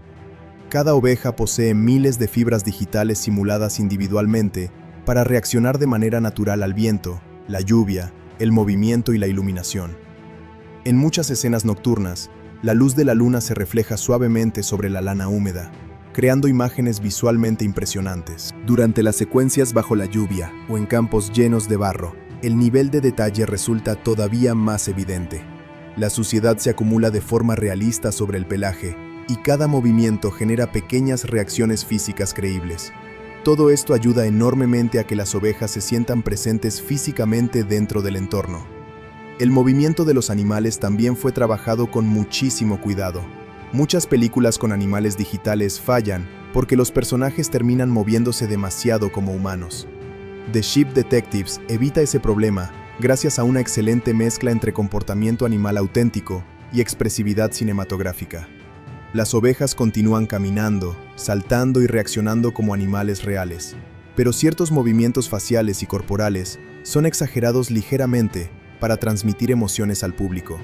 Cada oveja posee miles de fibras digitales simuladas individualmente para reaccionar de manera natural al viento, la lluvia, el movimiento y la iluminación. En muchas escenas nocturnas, la luz de la luna se refleja suavemente sobre la lana húmeda, creando imágenes visualmente impresionantes. Durante las secuencias bajo la lluvia o en campos llenos de barro, el nivel de detalle resulta todavía más evidente. La suciedad se acumula de forma realista sobre el pelaje, y cada movimiento genera pequeñas reacciones físicas creíbles. Todo esto ayuda enormemente a que las ovejas se sientan presentes físicamente dentro del entorno. El movimiento de los animales también fue trabajado con muchísimo cuidado. Muchas películas con animales digitales fallan porque los personajes terminan moviéndose demasiado como humanos. The Ship Detectives evita ese problema gracias a una excelente mezcla entre comportamiento animal auténtico y expresividad cinematográfica. Las ovejas continúan caminando, saltando y reaccionando como animales reales, pero ciertos movimientos faciales y corporales son exagerados ligeramente para transmitir emociones al público.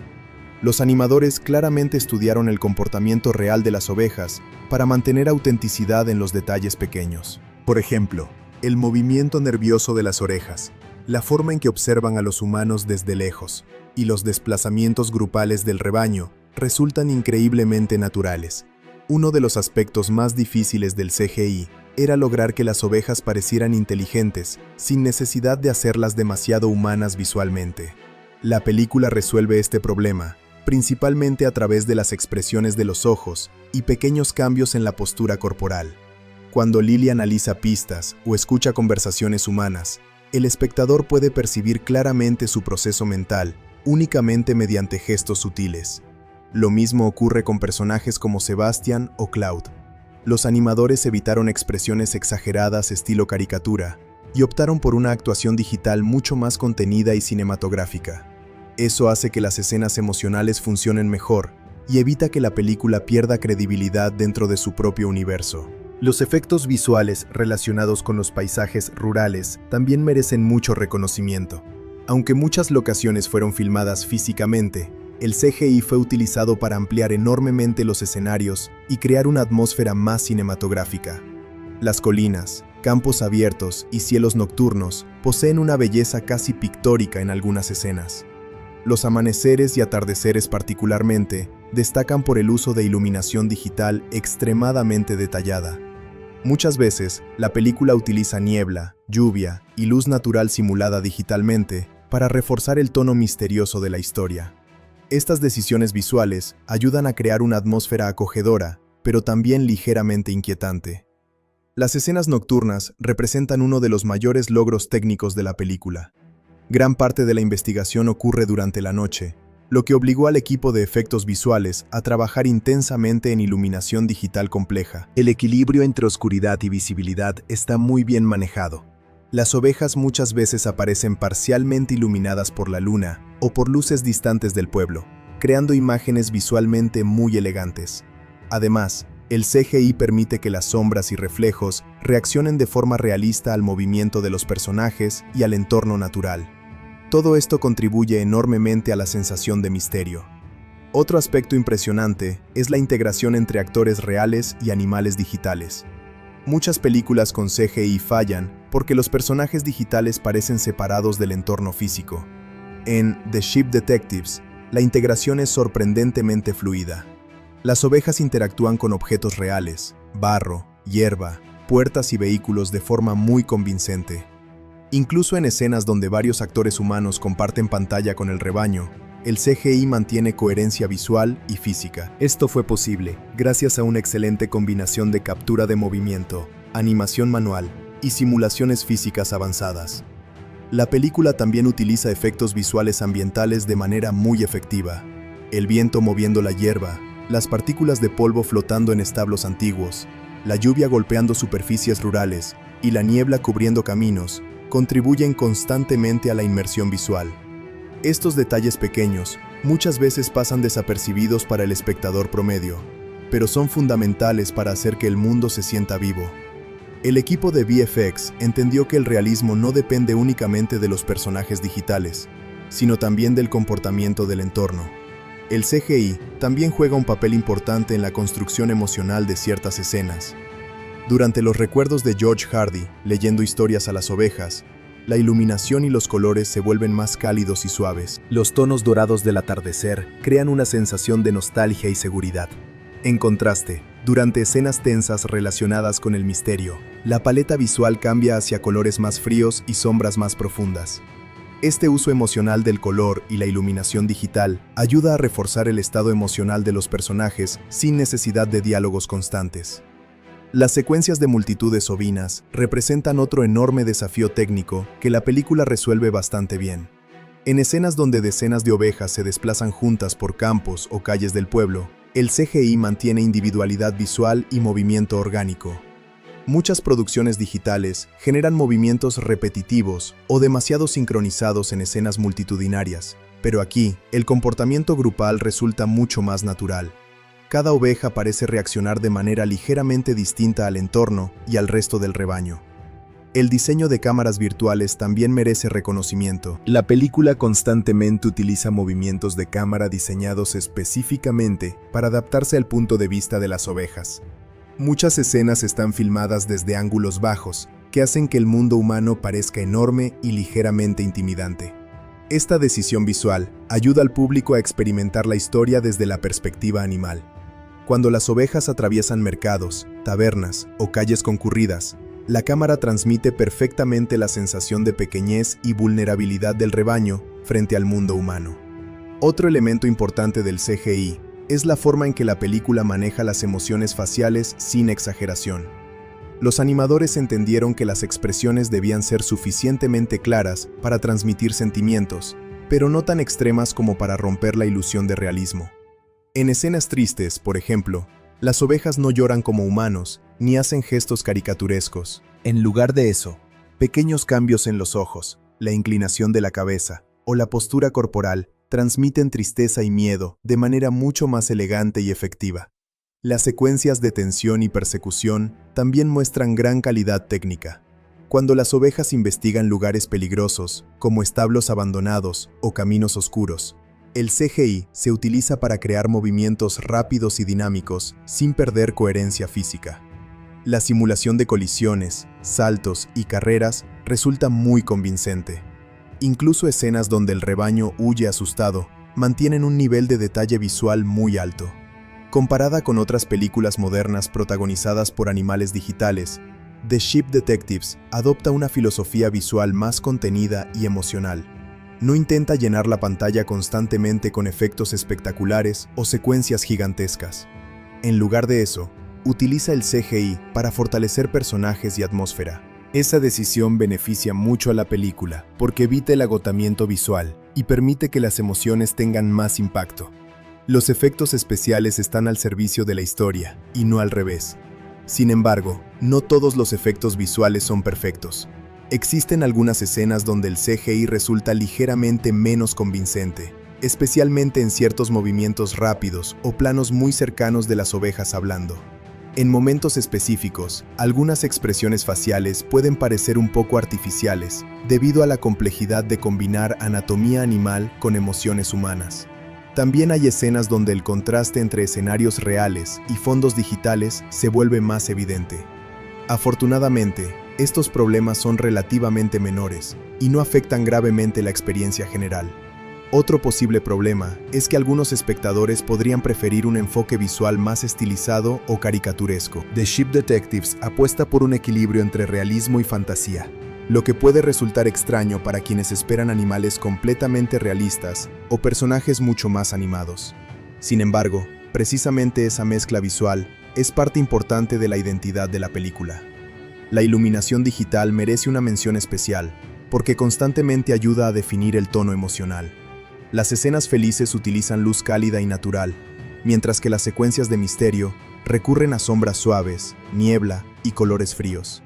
Los animadores claramente estudiaron el comportamiento real de las ovejas para mantener autenticidad en los detalles pequeños. Por ejemplo, el movimiento nervioso de las orejas, la forma en que observan a los humanos desde lejos y los desplazamientos grupales del rebaño resultan increíblemente naturales. Uno de los aspectos más difíciles del CGI era lograr que las ovejas parecieran inteligentes, sin necesidad de hacerlas demasiado humanas visualmente. La película resuelve este problema, principalmente a través de las expresiones de los ojos y pequeños cambios en la postura corporal. Cuando Lily analiza pistas o escucha conversaciones humanas, el espectador puede percibir claramente su proceso mental, únicamente mediante gestos sutiles. Lo mismo ocurre con personajes como Sebastian o Cloud. Los animadores evitaron expresiones exageradas estilo caricatura y optaron por una actuación digital mucho más contenida y cinematográfica. Eso hace que las escenas emocionales funcionen mejor y evita que la película pierda credibilidad dentro de su propio universo. Los efectos visuales relacionados con los paisajes rurales también merecen mucho reconocimiento. Aunque muchas locaciones fueron filmadas físicamente, el CGI fue utilizado para ampliar enormemente los escenarios y crear una atmósfera más cinematográfica. Las colinas, campos abiertos y cielos nocturnos poseen una belleza casi pictórica en algunas escenas. Los amaneceres y atardeceres particularmente destacan por el uso de iluminación digital extremadamente detallada. Muchas veces, la película utiliza niebla, lluvia y luz natural simulada digitalmente para reforzar el tono misterioso de la historia. Estas decisiones visuales ayudan a crear una atmósfera acogedora, pero también ligeramente inquietante. Las escenas nocturnas representan uno de los mayores logros técnicos de la película. Gran parte de la investigación ocurre durante la noche, lo que obligó al equipo de efectos visuales a trabajar intensamente en iluminación digital compleja. El equilibrio entre oscuridad y visibilidad está muy bien manejado. Las ovejas muchas veces aparecen parcialmente iluminadas por la luna o por luces distantes del pueblo, creando imágenes visualmente muy elegantes. Además, el CGI permite que las sombras y reflejos reaccionen de forma realista al movimiento de los personajes y al entorno natural. Todo esto contribuye enormemente a la sensación de misterio. Otro aspecto impresionante es la integración entre actores reales y animales digitales. Muchas películas con CGI fallan porque los personajes digitales parecen separados del entorno físico. En The Sheep Detectives, la integración es sorprendentemente fluida. Las ovejas interactúan con objetos reales, barro, hierba, puertas y vehículos de forma muy convincente. Incluso en escenas donde varios actores humanos comparten pantalla con el rebaño, el CGI mantiene coherencia visual y física. Esto fue posible gracias a una excelente combinación de captura de movimiento, animación manual y simulaciones físicas avanzadas. La película también utiliza efectos visuales ambientales de manera muy efectiva. El viento moviendo la hierba, las partículas de polvo flotando en establos antiguos, la lluvia golpeando superficies rurales y la niebla cubriendo caminos contribuyen constantemente a la inmersión visual. Estos detalles pequeños muchas veces pasan desapercibidos para el espectador promedio, pero son fundamentales para hacer que el mundo se sienta vivo. El equipo de VFX entendió que el realismo no depende únicamente de los personajes digitales, sino también del comportamiento del entorno. El CGI también juega un papel importante en la construcción emocional de ciertas escenas. Durante los recuerdos de George Hardy, leyendo historias a las ovejas, la iluminación y los colores se vuelven más cálidos y suaves. Los tonos dorados del atardecer crean una sensación de nostalgia y seguridad. En contraste, durante escenas tensas relacionadas con el misterio, la paleta visual cambia hacia colores más fríos y sombras más profundas. Este uso emocional del color y la iluminación digital ayuda a reforzar el estado emocional de los personajes sin necesidad de diálogos constantes. Las secuencias de multitudes ovinas representan otro enorme desafío técnico que la película resuelve bastante bien. En escenas donde decenas de ovejas se desplazan juntas por campos o calles del pueblo, el CGI mantiene individualidad visual y movimiento orgánico. Muchas producciones digitales generan movimientos repetitivos o demasiado sincronizados en escenas multitudinarias, pero aquí, el comportamiento grupal resulta mucho más natural. Cada oveja parece reaccionar de manera ligeramente distinta al entorno y al resto del rebaño. El diseño de cámaras virtuales también merece reconocimiento. La película constantemente utiliza movimientos de cámara diseñados específicamente para adaptarse al punto de vista de las ovejas. Muchas escenas están filmadas desde ángulos bajos, que hacen que el mundo humano parezca enorme y ligeramente intimidante. Esta decisión visual ayuda al público a experimentar la historia desde la perspectiva animal. Cuando las ovejas atraviesan mercados, tabernas o calles concurridas, la cámara transmite perfectamente la sensación de pequeñez y vulnerabilidad del rebaño frente al mundo humano. Otro elemento importante del CGI es la forma en que la película maneja las emociones faciales sin exageración. Los animadores entendieron que las expresiones debían ser suficientemente claras para transmitir sentimientos, pero no tan extremas como para romper la ilusión de realismo. En escenas tristes, por ejemplo, las ovejas no lloran como humanos, ni hacen gestos caricaturescos. En lugar de eso, pequeños cambios en los ojos, la inclinación de la cabeza o la postura corporal transmiten tristeza y miedo de manera mucho más elegante y efectiva. Las secuencias de tensión y persecución también muestran gran calidad técnica. Cuando las ovejas investigan lugares peligrosos, como establos abandonados o caminos oscuros, el CGI se utiliza para crear movimientos rápidos y dinámicos sin perder coherencia física. La simulación de colisiones, saltos y carreras resulta muy convincente. Incluso escenas donde el rebaño huye asustado mantienen un nivel de detalle visual muy alto. Comparada con otras películas modernas protagonizadas por animales digitales, The Ship Detectives adopta una filosofía visual más contenida y emocional. No intenta llenar la pantalla constantemente con efectos espectaculares o secuencias gigantescas. En lugar de eso, utiliza el CGI para fortalecer personajes y atmósfera. Esa decisión beneficia mucho a la película porque evita el agotamiento visual y permite que las emociones tengan más impacto. Los efectos especiales están al servicio de la historia y no al revés. Sin embargo, no todos los efectos visuales son perfectos. Existen algunas escenas donde el CGI resulta ligeramente menos convincente, especialmente en ciertos movimientos rápidos o planos muy cercanos de las ovejas hablando. En momentos específicos, algunas expresiones faciales pueden parecer un poco artificiales, debido a la complejidad de combinar anatomía animal con emociones humanas. También hay escenas donde el contraste entre escenarios reales y fondos digitales se vuelve más evidente. Afortunadamente, estos problemas son relativamente menores y no afectan gravemente la experiencia general. Otro posible problema es que algunos espectadores podrían preferir un enfoque visual más estilizado o caricaturesco. The Ship Detectives apuesta por un equilibrio entre realismo y fantasía, lo que puede resultar extraño para quienes esperan animales completamente realistas o personajes mucho más animados. Sin embargo, precisamente esa mezcla visual es parte importante de la identidad de la película. La iluminación digital merece una mención especial porque constantemente ayuda a definir el tono emocional. Las escenas felices utilizan luz cálida y natural, mientras que las secuencias de misterio recurren a sombras suaves, niebla y colores fríos.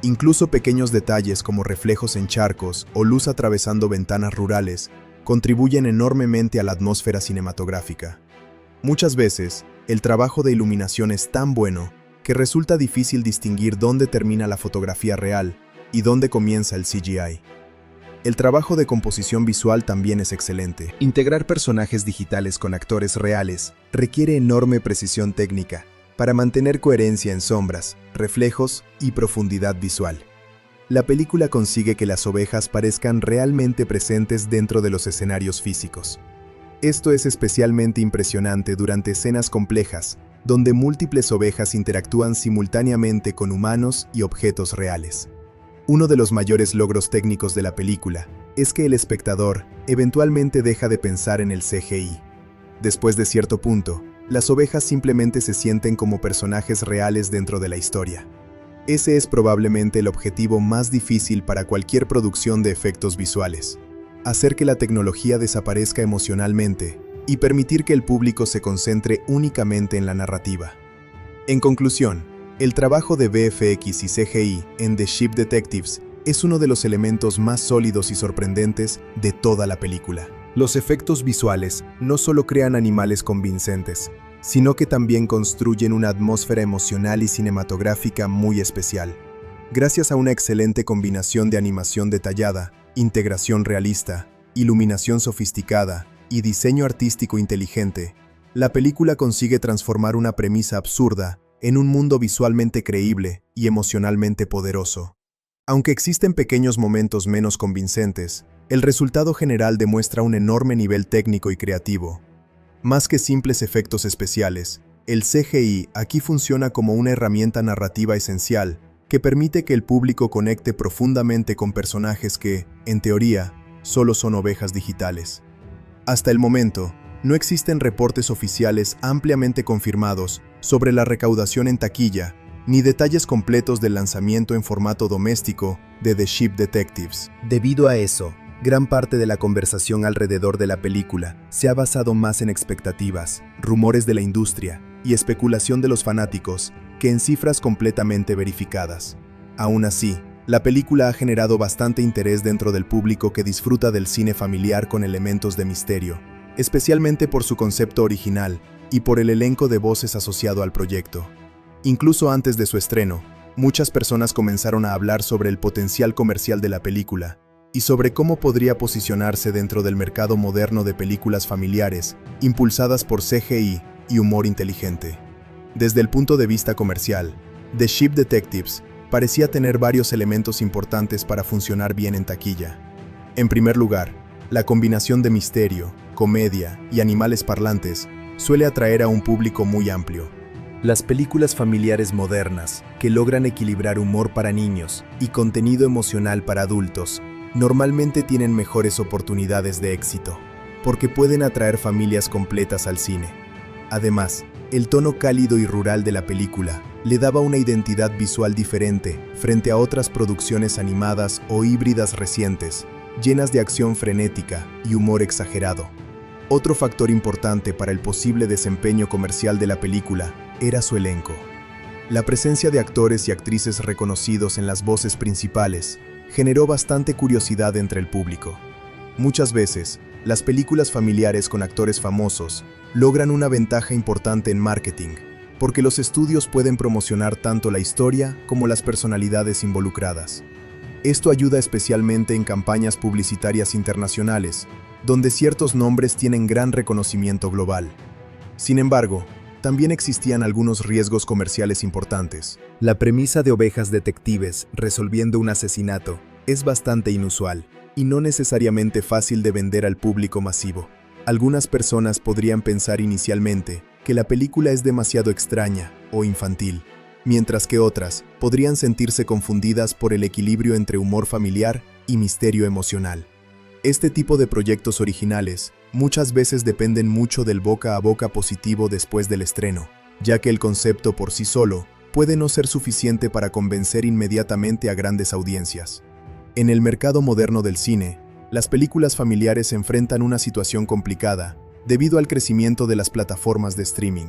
Incluso pequeños detalles como reflejos en charcos o luz atravesando ventanas rurales contribuyen enormemente a la atmósfera cinematográfica. Muchas veces, el trabajo de iluminación es tan bueno que resulta difícil distinguir dónde termina la fotografía real y dónde comienza el CGI. El trabajo de composición visual también es excelente. Integrar personajes digitales con actores reales requiere enorme precisión técnica para mantener coherencia en sombras, reflejos y profundidad visual. La película consigue que las ovejas parezcan realmente presentes dentro de los escenarios físicos. Esto es especialmente impresionante durante escenas complejas, donde múltiples ovejas interactúan simultáneamente con humanos y objetos reales. Uno de los mayores logros técnicos de la película es que el espectador eventualmente deja de pensar en el CGI. Después de cierto punto, las ovejas simplemente se sienten como personajes reales dentro de la historia. Ese es probablemente el objetivo más difícil para cualquier producción de efectos visuales: hacer que la tecnología desaparezca emocionalmente y permitir que el público se concentre únicamente en la narrativa. En conclusión, el trabajo de VFX y CGI en The Ship Detectives es uno de los elementos más sólidos y sorprendentes de toda la película. Los efectos visuales no solo crean animales convincentes, sino que también construyen una atmósfera emocional y cinematográfica muy especial. Gracias a una excelente combinación de animación detallada, integración realista, iluminación sofisticada y diseño artístico inteligente, la película consigue transformar una premisa absurda en un mundo visualmente creíble y emocionalmente poderoso. Aunque existen pequeños momentos menos convincentes, el resultado general demuestra un enorme nivel técnico y creativo. Más que simples efectos especiales, El CGI aquí funciona como una herramienta narrativa esencial que permite que el público conecte profundamente con personajes que, en teoría, solo son ovejas digitales. Hasta el momento, no existen reportes oficiales ampliamente confirmados sobre la recaudación en taquilla, ni detalles completos del lanzamiento en formato doméstico de The Ship Detectives. Debido a eso, gran parte de la conversación alrededor de la película se ha basado más en expectativas, rumores de la industria y especulación de los fanáticos que en cifras completamente verificadas. Aún así, la película ha generado bastante interés dentro del público que disfruta del cine familiar con elementos de misterio, especialmente por su concepto original y por el elenco de voces asociado al proyecto. Incluso antes de su estreno, muchas personas comenzaron a hablar sobre el potencial comercial de la película y sobre cómo podría posicionarse dentro del mercado moderno de películas familiares impulsadas por CGI y humor inteligente. Desde el punto de vista comercial, The Ship Detectives parecía tener varios elementos importantes para funcionar bien en taquilla. En primer lugar, la combinación de misterio, comedia y animales parlantes suele atraer a un público muy amplio. Las películas familiares modernas, que logran equilibrar humor para niños y contenido emocional para adultos, normalmente tienen mejores oportunidades de éxito, porque pueden atraer familias completas al cine. Además, el tono cálido y rural de la película le daba una identidad visual diferente frente a otras producciones animadas o híbridas recientes, llenas de acción frenética y humor exagerado. Otro factor importante para el posible desempeño comercial de la película era su elenco. La presencia de actores y actrices reconocidos en las voces principales generó bastante curiosidad entre el público. Muchas veces, las películas familiares con actores famosos logran una ventaja importante en marketing, porque los estudios pueden promocionar tanto la historia como las personalidades involucradas. Esto ayuda especialmente en campañas publicitarias internacionales, donde ciertos nombres tienen gran reconocimiento global. Sin embargo, también existían algunos riesgos comerciales importantes. La premisa de ovejas detectives resolviendo un asesinato es bastante inusual y no necesariamente fácil de vender al público masivo. Algunas personas podrían pensar inicialmente que la película es demasiado extraña o infantil, mientras que otras podrían sentirse confundidas por el equilibrio entre humor familiar y misterio emocional. Este tipo de proyectos originales muchas veces dependen mucho del boca a boca positivo después del estreno, ya que el concepto por sí solo puede no ser suficiente para convencer inmediatamente a grandes audiencias. En el mercado moderno del cine, las películas familiares enfrentan una situación complicada debido al crecimiento de las plataformas de streaming.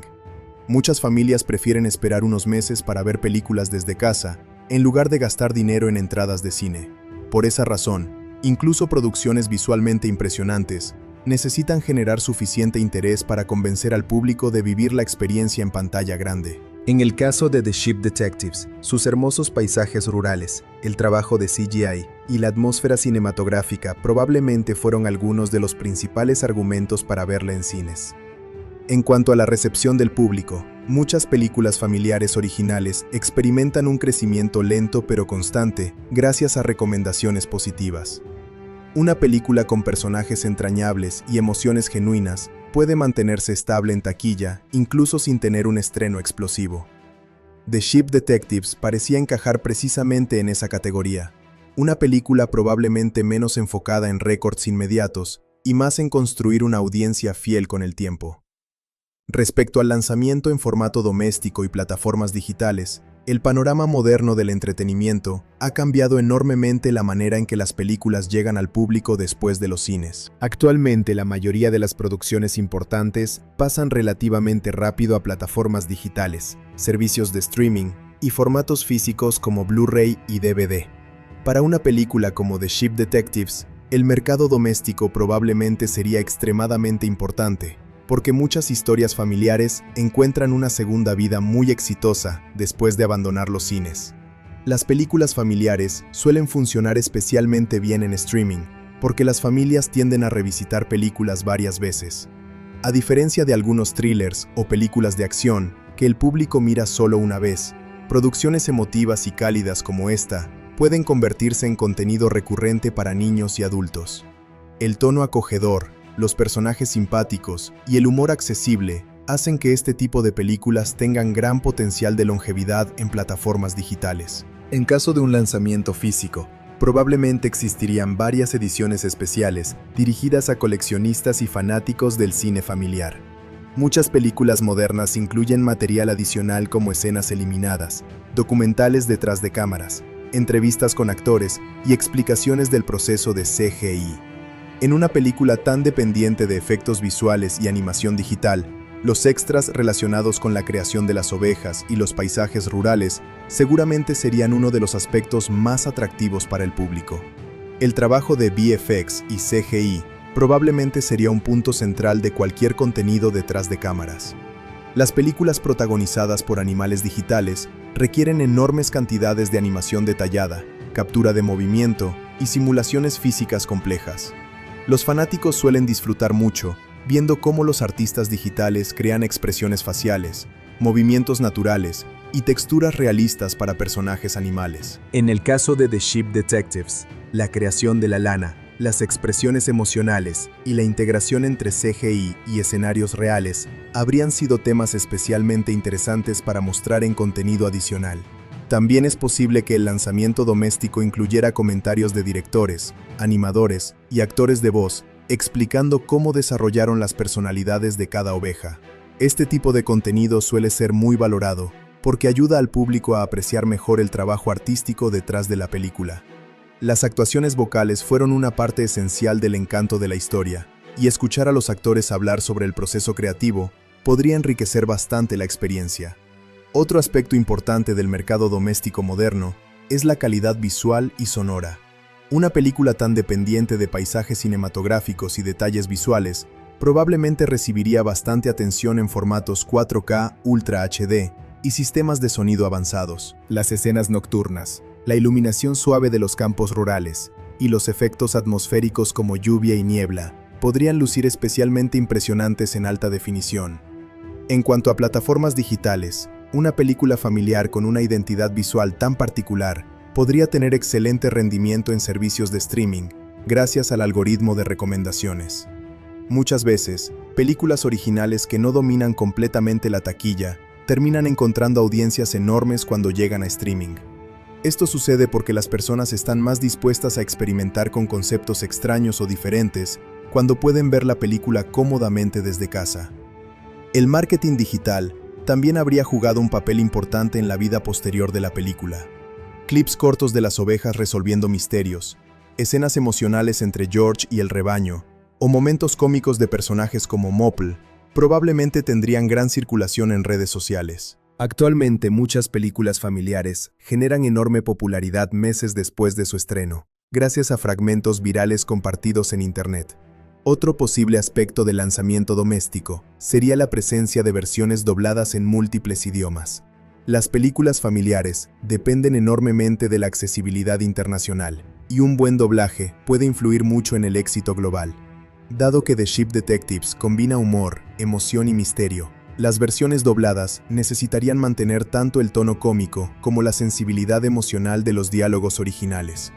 Muchas familias prefieren esperar unos meses para ver películas desde casa, en lugar de gastar dinero en entradas de cine. Por esa razón, incluso producciones visualmente impresionantes necesitan generar suficiente interés para convencer al público de vivir la experiencia en pantalla grande. En el caso de The Ship Detectives, sus hermosos paisajes rurales, el trabajo de CGI y la atmósfera cinematográfica probablemente fueron algunos de los principales argumentos para verla en cines. En cuanto a la recepción del público, muchas películas familiares originales experimentan un crecimiento lento pero constante gracias a recomendaciones positivas. Una película con personajes entrañables y emociones genuinas puede mantenerse estable en taquilla, incluso sin tener un estreno explosivo. The Ship Detectives parecía encajar precisamente en esa categoría, una película probablemente menos enfocada en récords inmediatos y más en construir una audiencia fiel con el tiempo. Respecto al lanzamiento en formato doméstico y plataformas digitales, el panorama moderno del entretenimiento ha cambiado enormemente la manera en que las películas llegan al público después de los cines. Actualmente, la mayoría de las producciones importantes pasan relativamente rápido a plataformas digitales, servicios de streaming y formatos físicos como Blu-ray y DVD. Para una película como The Ship Detectives, el mercado doméstico probablemente sería extremadamente importante, porque muchas historias familiares encuentran una segunda vida muy exitosa después de abandonar los cines. Las películas familiares suelen funcionar especialmente bien en streaming, porque las familias tienden a revisitar películas varias veces. A diferencia de algunos thrillers o películas de acción que el público mira solo una vez, producciones emotivas y cálidas como esta pueden convertirse en contenido recurrente para niños y adultos. El tono acogedor, los personajes simpáticos y el humor accesible hacen que este tipo de películas tengan gran potencial de longevidad en plataformas digitales. En caso de un lanzamiento físico, probablemente existirían varias ediciones especiales dirigidas a coleccionistas y fanáticos del cine familiar. Muchas películas modernas incluyen material adicional como escenas eliminadas, documentales detrás de cámaras, entrevistas con actores y explicaciones del proceso de CGI. En una película tan dependiente de efectos visuales y animación digital, los extras relacionados con la creación de las ovejas y los paisajes rurales seguramente serían uno de los aspectos más atractivos para el público. El trabajo de VFX y CGI probablemente sería un punto central de cualquier contenido detrás de cámaras. Las películas protagonizadas por animales digitales requieren enormes cantidades de animación detallada, captura de movimiento y simulaciones físicas complejas. Los fanáticos suelen disfrutar mucho viendo cómo los artistas digitales crean expresiones faciales, movimientos naturales y texturas realistas para personajes animales. En el caso de The Sheep Detectives, la creación de la lana, las expresiones emocionales y la integración entre CGI y escenarios reales habrían sido temas especialmente interesantes para mostrar en contenido adicional. También es posible que el lanzamiento doméstico incluyera comentarios de directores, animadores y actores de voz explicando cómo desarrollaron las personalidades de cada oveja. Este tipo de contenido suele ser muy valorado porque ayuda al público a apreciar mejor el trabajo artístico detrás de la película. Las actuaciones vocales fueron una parte esencial del encanto de la historia, y escuchar a los actores hablar sobre el proceso creativo podría enriquecer bastante la experiencia. Otro aspecto importante del mercado doméstico moderno es la calidad visual y sonora. Una película tan dependiente de paisajes cinematográficos y detalles visuales probablemente recibiría bastante atención en formatos 4K Ultra HD y sistemas de sonido avanzados. Las escenas nocturnas, la iluminación suave de los campos rurales y los efectos atmosféricos como lluvia y niebla podrían lucir especialmente impresionantes en alta definición. En cuanto a plataformas digitales, una película familiar con una identidad visual tan particular podría tener excelente rendimiento en servicios de streaming gracias al algoritmo de recomendaciones. Muchas veces, películas originales que no dominan completamente la taquilla terminan encontrando audiencias enormes cuando llegan a streaming. Esto sucede porque las personas están más dispuestas a experimentar con conceptos extraños o diferentes cuando pueden ver la película cómodamente desde casa. El marketing digital también habría jugado un papel importante en la vida posterior de la película. Clips cortos de las ovejas resolviendo misterios, escenas emocionales entre George y el rebaño, o momentos cómicos de personajes como Mopl, probablemente tendrían gran circulación en redes sociales. Actualmente muchas películas familiares generan enorme popularidad meses después de su estreno, gracias a fragmentos virales compartidos en Internet. Otro posible aspecto del lanzamiento doméstico sería la presencia de versiones dobladas en múltiples idiomas. Las películas familiares dependen enormemente de la accesibilidad internacional, y un buen doblaje puede influir mucho en el éxito global. Dado que The Sheep Detectives combina humor, emoción y misterio, las versiones dobladas necesitarían mantener tanto el tono cómico como la sensibilidad emocional de los diálogos originales.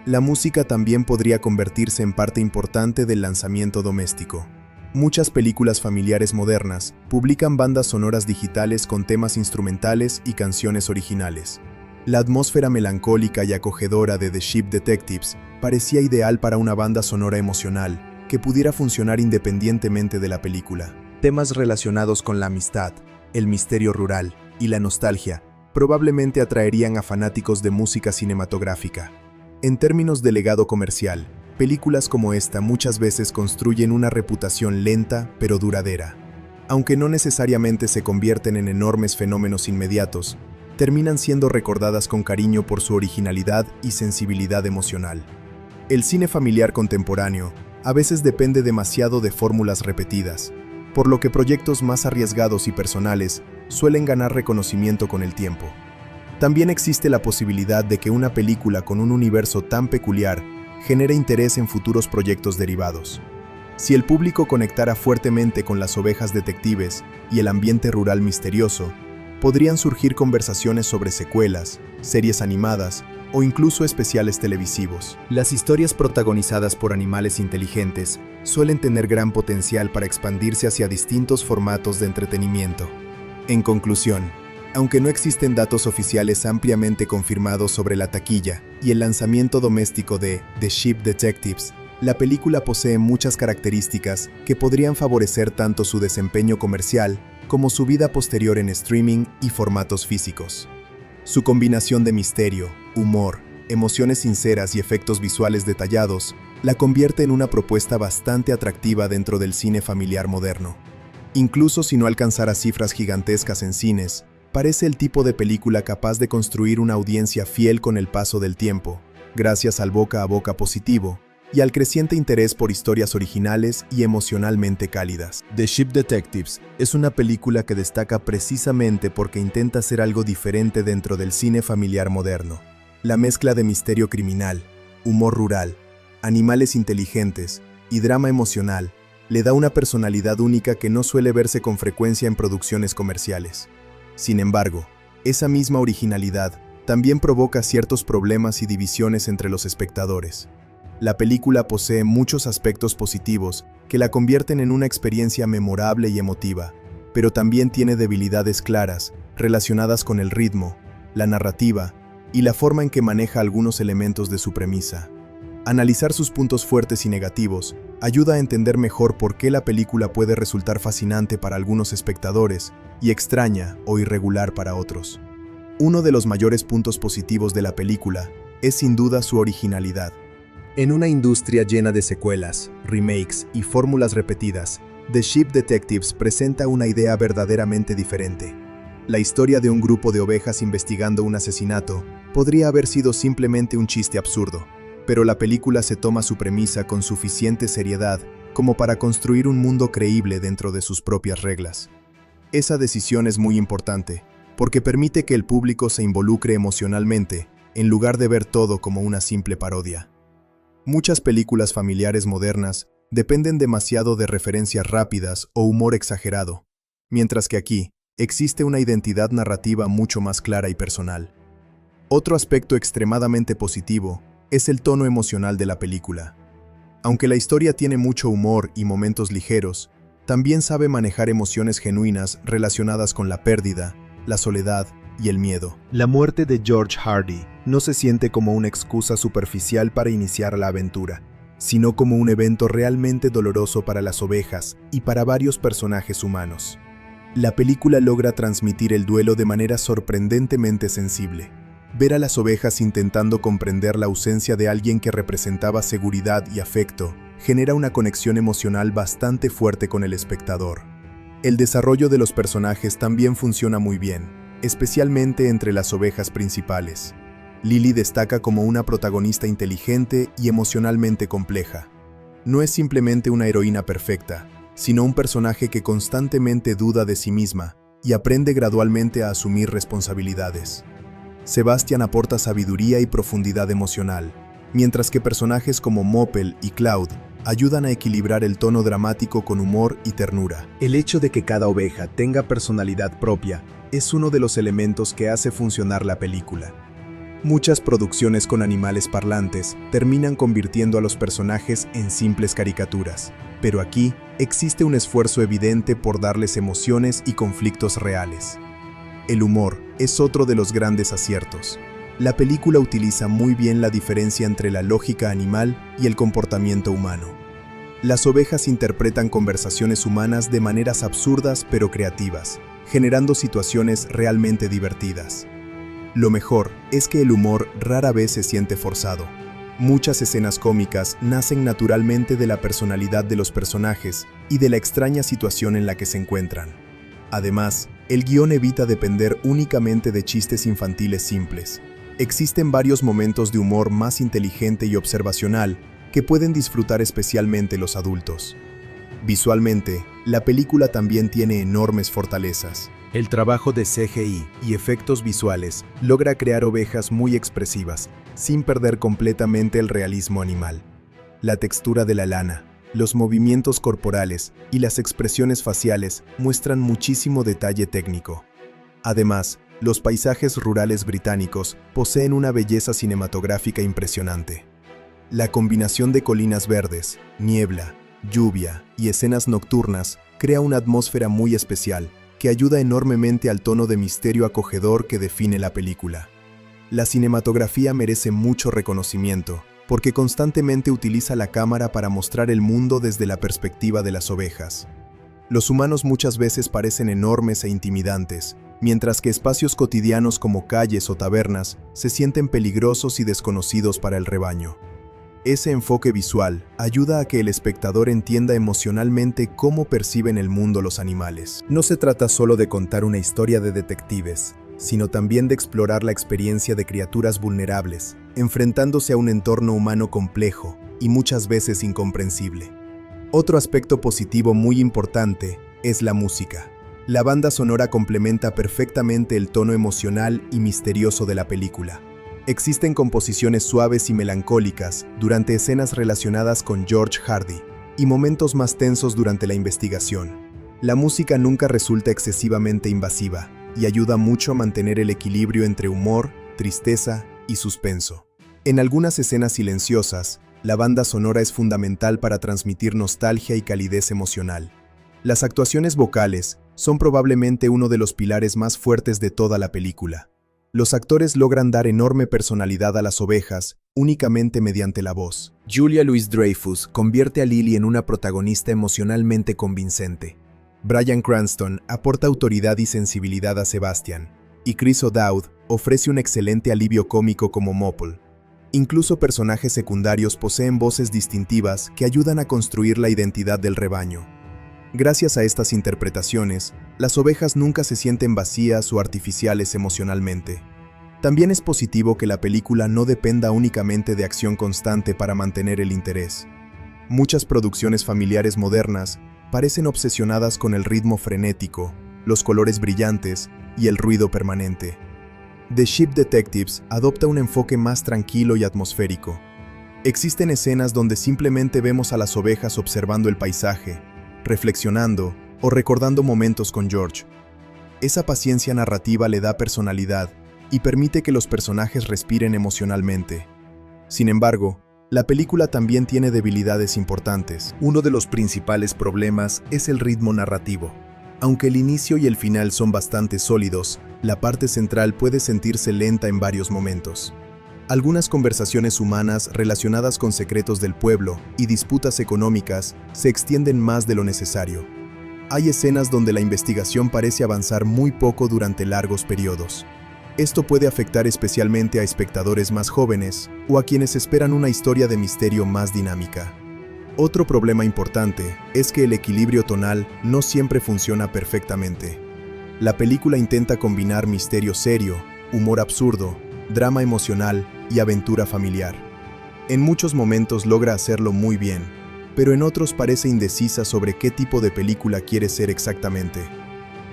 La música también podría convertirse en parte importante del lanzamiento doméstico. Muchas películas familiares modernas publican bandas sonoras digitales con temas instrumentales y canciones originales. La atmósfera melancólica y acogedora de The Sheep Detectives parecía ideal para una banda sonora emocional que pudiera funcionar independientemente de la película. Temas relacionados con la amistad, el misterio rural y la nostalgia probablemente atraerían a fanáticos de música cinematográfica. En términos de legado comercial, películas como esta muchas veces construyen una reputación lenta pero duradera. Aunque no necesariamente se convierten en enormes fenómenos inmediatos, terminan siendo recordadas con cariño por su originalidad y sensibilidad emocional. El cine familiar contemporáneo a veces depende demasiado de fórmulas repetidas, por lo que proyectos más arriesgados y personales suelen ganar reconocimiento con el tiempo. También existe la posibilidad de que una película con un universo tan peculiar genere interés en futuros proyectos derivados. Si el público conectara fuertemente con las ovejas detectives y el ambiente rural misterioso, podrían surgir conversaciones sobre secuelas, series animadas o incluso especiales televisivos. Las historias protagonizadas por animales inteligentes suelen tener gran potencial para expandirse hacia distintos formatos de entretenimiento. En conclusión, aunque no existen datos oficiales ampliamente confirmados sobre la taquilla y el lanzamiento doméstico de The Ship Detectives, la película posee muchas características que podrían favorecer tanto su desempeño comercial como su vida posterior en streaming y formatos físicos. Su combinación de misterio, humor, emociones sinceras y efectos visuales detallados la convierte en una propuesta bastante atractiva dentro del cine familiar moderno. Incluso si no alcanzara cifras gigantescas en cines, parece el tipo de película capaz de construir una audiencia fiel con el paso del tiempo, gracias al boca a boca positivo y al creciente interés por historias originales y emocionalmente cálidas. The Ship Detectives es una película que destaca precisamente porque intenta hacer algo diferente dentro del cine familiar moderno. La mezcla de misterio criminal, humor rural, animales inteligentes y drama emocional le da una personalidad única que no suele verse con frecuencia en producciones comerciales. Sin embargo, esa misma originalidad también provoca ciertos problemas y divisiones entre los espectadores. La película posee muchos aspectos positivos que la convierten en una experiencia memorable y emotiva, pero también tiene debilidades claras relacionadas con el ritmo, la narrativa y la forma en que maneja algunos elementos de su premisa. Analizar sus puntos fuertes y negativos ayuda a entender mejor por qué la película puede resultar fascinante para algunos espectadores y extraña o irregular para otros. Uno de los mayores puntos positivos de la película es sin duda su originalidad. En una industria llena de secuelas, remakes y fórmulas repetidas, The Ship Detectives presenta una idea verdaderamente diferente. La historia de un grupo de ovejas investigando un asesinato podría haber sido simplemente un chiste absurdo, pero la película se toma su premisa con suficiente seriedad como para construir un mundo creíble dentro de sus propias reglas. Esa decisión es muy importante, porque permite que el público se involucre emocionalmente, en lugar de ver todo como una simple parodia. Muchas películas familiares modernas dependen demasiado de referencias rápidas o humor exagerado, mientras que aquí existe una identidad narrativa mucho más clara y personal. Otro aspecto extremadamente positivo es el tono emocional de la película. Aunque la historia tiene mucho humor y momentos ligeros, también sabe manejar emociones genuinas relacionadas con la pérdida, la soledad y el miedo. La muerte de George Hardy no se siente como una excusa superficial para iniciar la aventura, sino como un evento realmente doloroso para las ovejas y para varios personajes humanos. La película logra transmitir el duelo de manera sorprendentemente sensible. Ver a las ovejas intentando comprender la ausencia de alguien que representaba seguridad y afecto genera una conexión emocional bastante fuerte con el espectador. El desarrollo de los personajes también funciona muy bien, especialmente entre las ovejas principales. Lily destaca como una protagonista inteligente y emocionalmente compleja. No es simplemente una heroína perfecta, sino un personaje que constantemente duda de sí misma y aprende gradualmente a asumir responsabilidades. Sebastian aporta sabiduría y profundidad emocional, mientras que personajes como Moppel y Cloud ayudan a equilibrar el tono dramático con humor y ternura. El hecho de que cada oveja tenga personalidad propia es uno de los elementos que hace funcionar la película. Muchas producciones con animales parlantes terminan convirtiendo a los personajes en simples caricaturas, pero aquí existe un esfuerzo evidente por darles emociones y conflictos reales. El humor es otro de los grandes aciertos. La película utiliza muy bien la diferencia entre la lógica animal y el comportamiento humano. Las ovejas interpretan conversaciones humanas de maneras absurdas pero creativas, generando situaciones realmente divertidas. Lo mejor es que el humor rara vez se siente forzado. Muchas escenas cómicas nacen naturalmente de la personalidad de los personajes y de la extraña situación en la que se encuentran. Además, el guión evita depender únicamente de chistes infantiles simples. Existen varios momentos de humor más inteligente y observacional que pueden disfrutar especialmente los adultos. Visualmente, la película también tiene enormes fortalezas. El trabajo de CGI y efectos visuales logra crear ovejas muy expresivas, sin perder completamente el realismo animal. La textura de la lana, los movimientos corporales y las expresiones faciales muestran muchísimo detalle técnico. Además, Los paisajes rurales británicos poseen una belleza cinematográfica impresionante. La combinación de colinas verdes, niebla, lluvia y escenas nocturnas crea una atmósfera muy especial que ayuda enormemente al tono de misterio acogedor que define la película. La cinematografía merece mucho reconocimiento, porque constantemente utiliza la cámara para mostrar el mundo desde la perspectiva de las ovejas. Los humanos muchas veces parecen enormes e intimidantes, mientras que espacios cotidianos como calles o tabernas se sienten peligrosos y desconocidos para el rebaño. Ese enfoque visual ayuda a que el espectador entienda emocionalmente cómo perciben el mundo los animales. No se trata solo de contar una historia de detectives, sino también de explorar la experiencia de criaturas vulnerables, enfrentándose a un entorno humano complejo y muchas veces incomprensible. Otro aspecto positivo muy importante es la música. La banda sonora complementa perfectamente el tono emocional y misterioso de la película. Existen composiciones suaves y melancólicas durante escenas relacionadas con George Hardy y momentos más tensos durante la investigación. La música nunca resulta excesivamente invasiva y ayuda mucho a mantener el equilibrio entre humor, tristeza y suspenso. En algunas escenas silenciosas, la banda sonora es fundamental para transmitir nostalgia y calidez emocional. Las actuaciones vocales son probablemente uno de los pilares más fuertes de toda la película. Los actores logran dar enorme personalidad a las ovejas únicamente mediante la voz. Julia Louis-Dreyfus convierte a Lily en una protagonista emocionalmente convincente. Bryan Cranston aporta autoridad y sensibilidad a Sebastian, y Chris O'Dowd ofrece un excelente alivio cómico como Mopple. Incluso personajes secundarios poseen voces distintivas que ayudan a construir la identidad del rebaño. Gracias a estas interpretaciones, las ovejas nunca se sienten vacías o artificiales emocionalmente. También es positivo que la película no dependa únicamente de acción constante para mantener el interés. Muchas producciones familiares modernas parecen obsesionadas con el ritmo frenético, los colores brillantes y el ruido permanente. The Sheep Detectives adopta un enfoque más tranquilo y atmosférico. Existen escenas donde simplemente vemos a las ovejas observando el paisaje, reflexionando o recordando momentos con George. Esa paciencia narrativa le da personalidad y permite que los personajes respiren emocionalmente. Sin embargo, la película también tiene debilidades importantes. Uno de los principales problemas es el ritmo narrativo. Aunque el inicio y el final son bastante sólidos, la parte central puede sentirse lenta en varios momentos. Algunas conversaciones humanas relacionadas con secretos del pueblo y disputas económicas se extienden más de lo necesario. Hay escenas donde la investigación parece avanzar muy poco durante largos periodos. Esto puede afectar especialmente a espectadores más jóvenes o a quienes esperan una historia de misterio más dinámica. Otro problema importante es que el equilibrio tonal no siempre funciona perfectamente. La película intenta combinar misterio serio, humor absurdo, drama emocional y aventura familiar. En muchos momentos logra hacerlo muy bien, pero en otros parece indecisa sobre qué tipo de película quiere ser exactamente.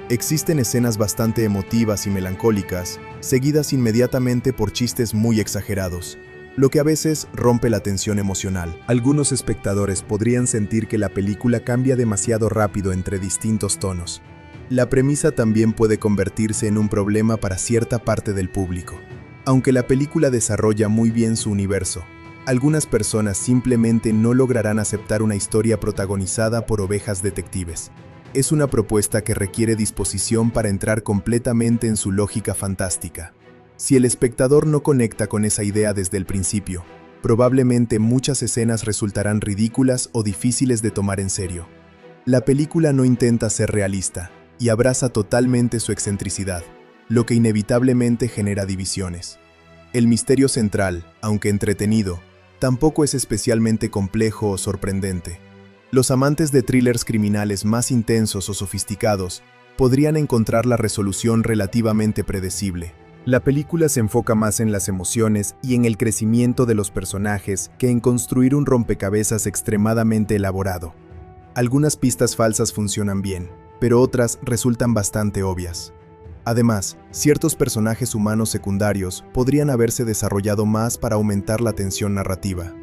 Existen escenas bastante emotivas y melancólicas, seguidas inmediatamente por chistes muy exagerados, lo que a veces rompe la tensión emocional. Algunos espectadores podrían sentir que la película cambia demasiado rápido entre distintos tonos. La premisa también puede convertirse en un problema para cierta parte del público. Aunque la película desarrolla muy bien su universo, algunas personas simplemente no lograrán aceptar una historia protagonizada por ovejas detectives. Es una propuesta que requiere disposición para entrar completamente en su lógica fantástica. Si el espectador no conecta con esa idea desde el principio, probablemente muchas escenas resultarán ridículas o difíciles de tomar en serio. La película no intenta ser realista y abraza totalmente su excentricidad, lo que inevitablemente genera divisiones. El misterio central, aunque entretenido, tampoco es especialmente complejo o sorprendente. Los amantes de thrillers criminales más intensos o sofisticados podrían encontrar la resolución relativamente predecible. La película se enfoca más en las emociones y en el crecimiento de los personajes que en construir un rompecabezas extremadamente elaborado. Algunas pistas falsas funcionan bien, pero otras resultan bastante obvias. Además, ciertos personajes humanos secundarios podrían haberse desarrollado más para aumentar la tensión narrativa.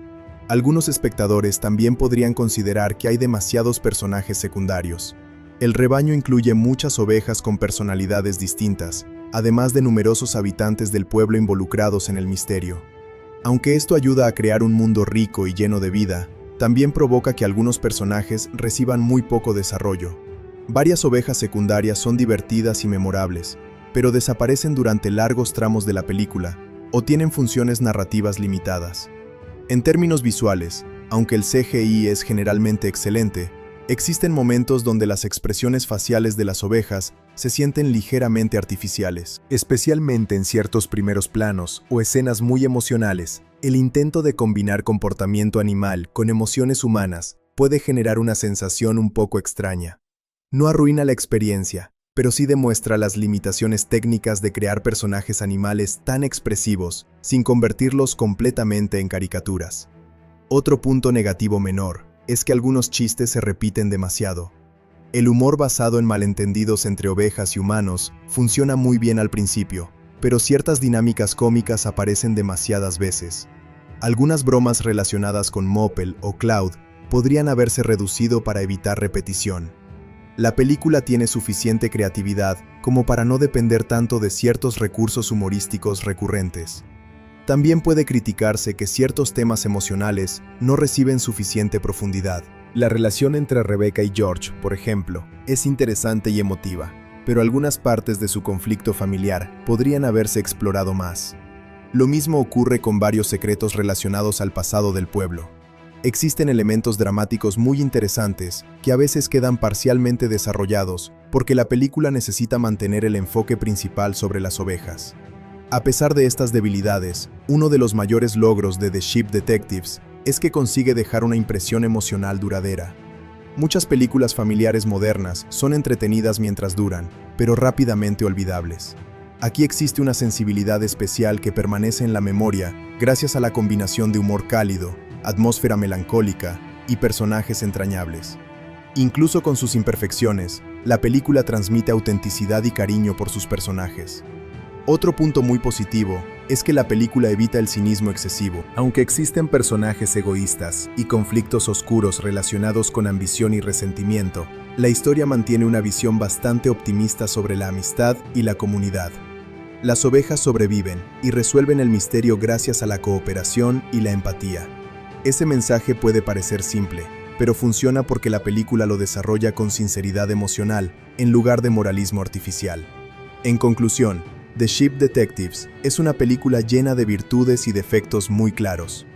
Algunos espectadores también podrían considerar que hay demasiados personajes secundarios. El rebaño incluye muchas ovejas con personalidades distintas, además de numerosos habitantes del pueblo involucrados en el misterio. Aunque esto ayuda a crear un mundo rico y lleno de vida, también provoca que algunos personajes reciban muy poco desarrollo. Varias ovejas secundarias son divertidas y memorables, pero desaparecen durante largos tramos de la película o tienen funciones narrativas limitadas. En términos visuales, aunque el CGI es generalmente excelente, existen momentos donde las expresiones faciales de las ovejas se sienten ligeramente artificiales. Especialmente en ciertos primeros planos o escenas muy emocionales, el intento de combinar comportamiento animal con emociones humanas puede generar una sensación un poco extraña. No arruina la experiencia, pero sí demuestra las limitaciones técnicas de crear personajes animales tan expresivos sin convertirlos completamente en caricaturas. Otro punto negativo menor es que algunos chistes se repiten demasiado. El humor basado en malentendidos entre ovejas y humanos funciona muy bien al principio, pero ciertas dinámicas cómicas aparecen demasiadas veces. Algunas bromas relacionadas con Moppel o Cloud podrían haberse reducido para evitar repetición. La película tiene suficiente creatividad como para no depender tanto de ciertos recursos humorísticos recurrentes. También puede criticarse que ciertos temas emocionales no reciben suficiente profundidad. La relación entre Rebecca y George, por ejemplo, es interesante y emotiva, pero algunas partes de su conflicto familiar podrían haberse explorado más. Lo mismo ocurre con varios secretos relacionados al pasado del pueblo. Existen elementos dramáticos muy interesantes que a veces quedan parcialmente desarrollados porque la película necesita mantener el enfoque principal sobre las ovejas. A pesar de estas debilidades, uno de los mayores logros de The Sheep Detectives es que consigue dejar una impresión emocional duradera. Muchas películas familiares modernas son entretenidas mientras duran, pero rápidamente olvidables. Aquí existe una sensibilidad especial que permanece en la memoria gracias a la combinación de humor cálido, atmósfera melancólica y personajes entrañables. Incluso con sus imperfecciones, la película transmite autenticidad y cariño por sus personajes. Otro punto muy positivo es que la película evita el cinismo excesivo. Aunque existen personajes egoístas y conflictos oscuros relacionados con ambición y resentimiento, la historia mantiene una visión bastante optimista sobre la amistad y la comunidad. Las ovejas sobreviven y resuelven el misterio gracias a la cooperación y la empatía. Ese mensaje puede parecer simple, pero funciona porque la película lo desarrolla con sinceridad emocional en lugar de moralismo artificial. En conclusión, The Sheep Detectives es una película llena de virtudes y defectos muy claros.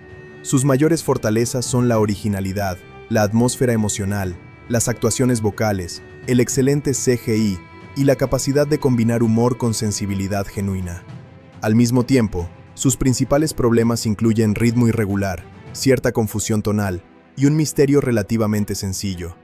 Sus mayores fortalezas son la originalidad, la atmósfera emocional, las actuaciones vocales, el excelente CGI y la capacidad de combinar humor con sensibilidad genuina. Al mismo tiempo, sus principales problemas incluyen ritmo irregular, cierta confusión tonal y un misterio relativamente sencillo.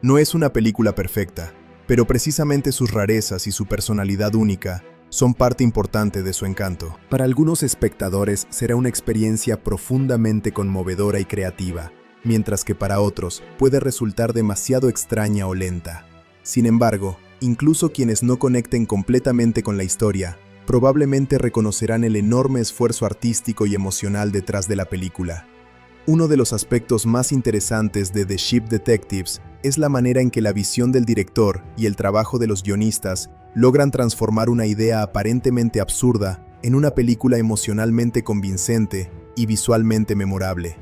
No es una película perfecta, pero precisamente sus rarezas y su personalidad única son parte importante de su encanto. Para algunos espectadores será una experiencia profundamente conmovedora y creativa, mientras que para otros puede resultar demasiado extraña o lenta. Sin embargo, incluso quienes no conecten completamente con la historia, probablemente reconocerán el enorme esfuerzo artístico y emocional detrás de la película. Uno de los aspectos más interesantes de The Sheep Detectives es la manera en que la visión del director y el trabajo de los guionistas logran transformar una idea aparentemente absurda en una película emocionalmente convincente y visualmente memorable.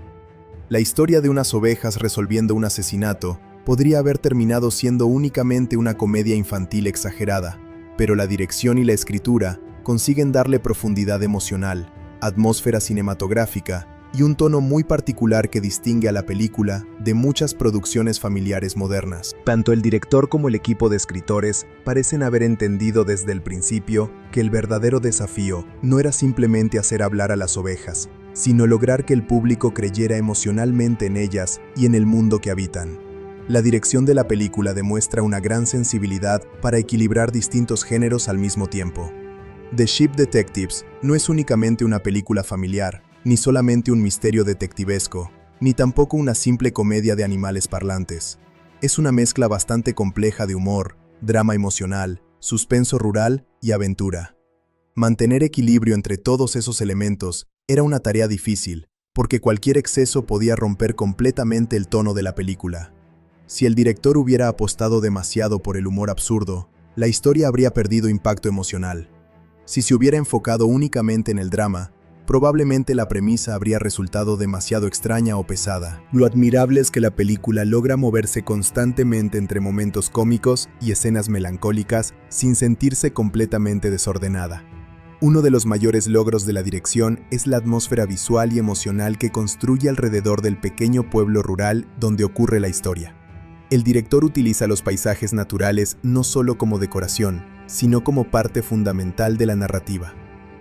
La historia de unas ovejas resolviendo un asesinato podría haber terminado siendo únicamente una comedia infantil exagerada, pero la dirección y la escritura consiguen darle profundidad emocional, atmósfera cinematográfica y un tono muy particular que distingue a la película de muchas producciones familiares modernas. Tanto el director como el equipo de escritores parecen haber entendido desde el principio que el verdadero desafío no era simplemente hacer hablar a las ovejas, sino lograr que el público creyera emocionalmente en ellas y en el mundo que habitan. La dirección de la película demuestra una gran sensibilidad para equilibrar distintos géneros al mismo tiempo. The Sheep Detectives no es únicamente una película familiar, ni solamente un misterio detectivesco, ni tampoco una simple comedia de animales parlantes. Es una mezcla bastante compleja de humor, drama emocional, suspenso rural y aventura. Mantener equilibrio entre todos esos elementos era una tarea difícil, porque cualquier exceso podía romper completamente el tono de la película. Si el director hubiera apostado demasiado por el humor absurdo, la historia habría perdido impacto emocional. Si se hubiera enfocado únicamente en el drama, probablemente la premisa habría resultado demasiado extraña o pesada. Lo admirable es que la película logra moverse constantemente entre momentos cómicos y escenas melancólicas sin sentirse completamente desordenada. Uno de los mayores logros de la dirección es la atmósfera visual y emocional que construye alrededor del pequeño pueblo rural donde ocurre la historia. El director utiliza los paisajes naturales no solo como decoración, sino como parte fundamental de la narrativa.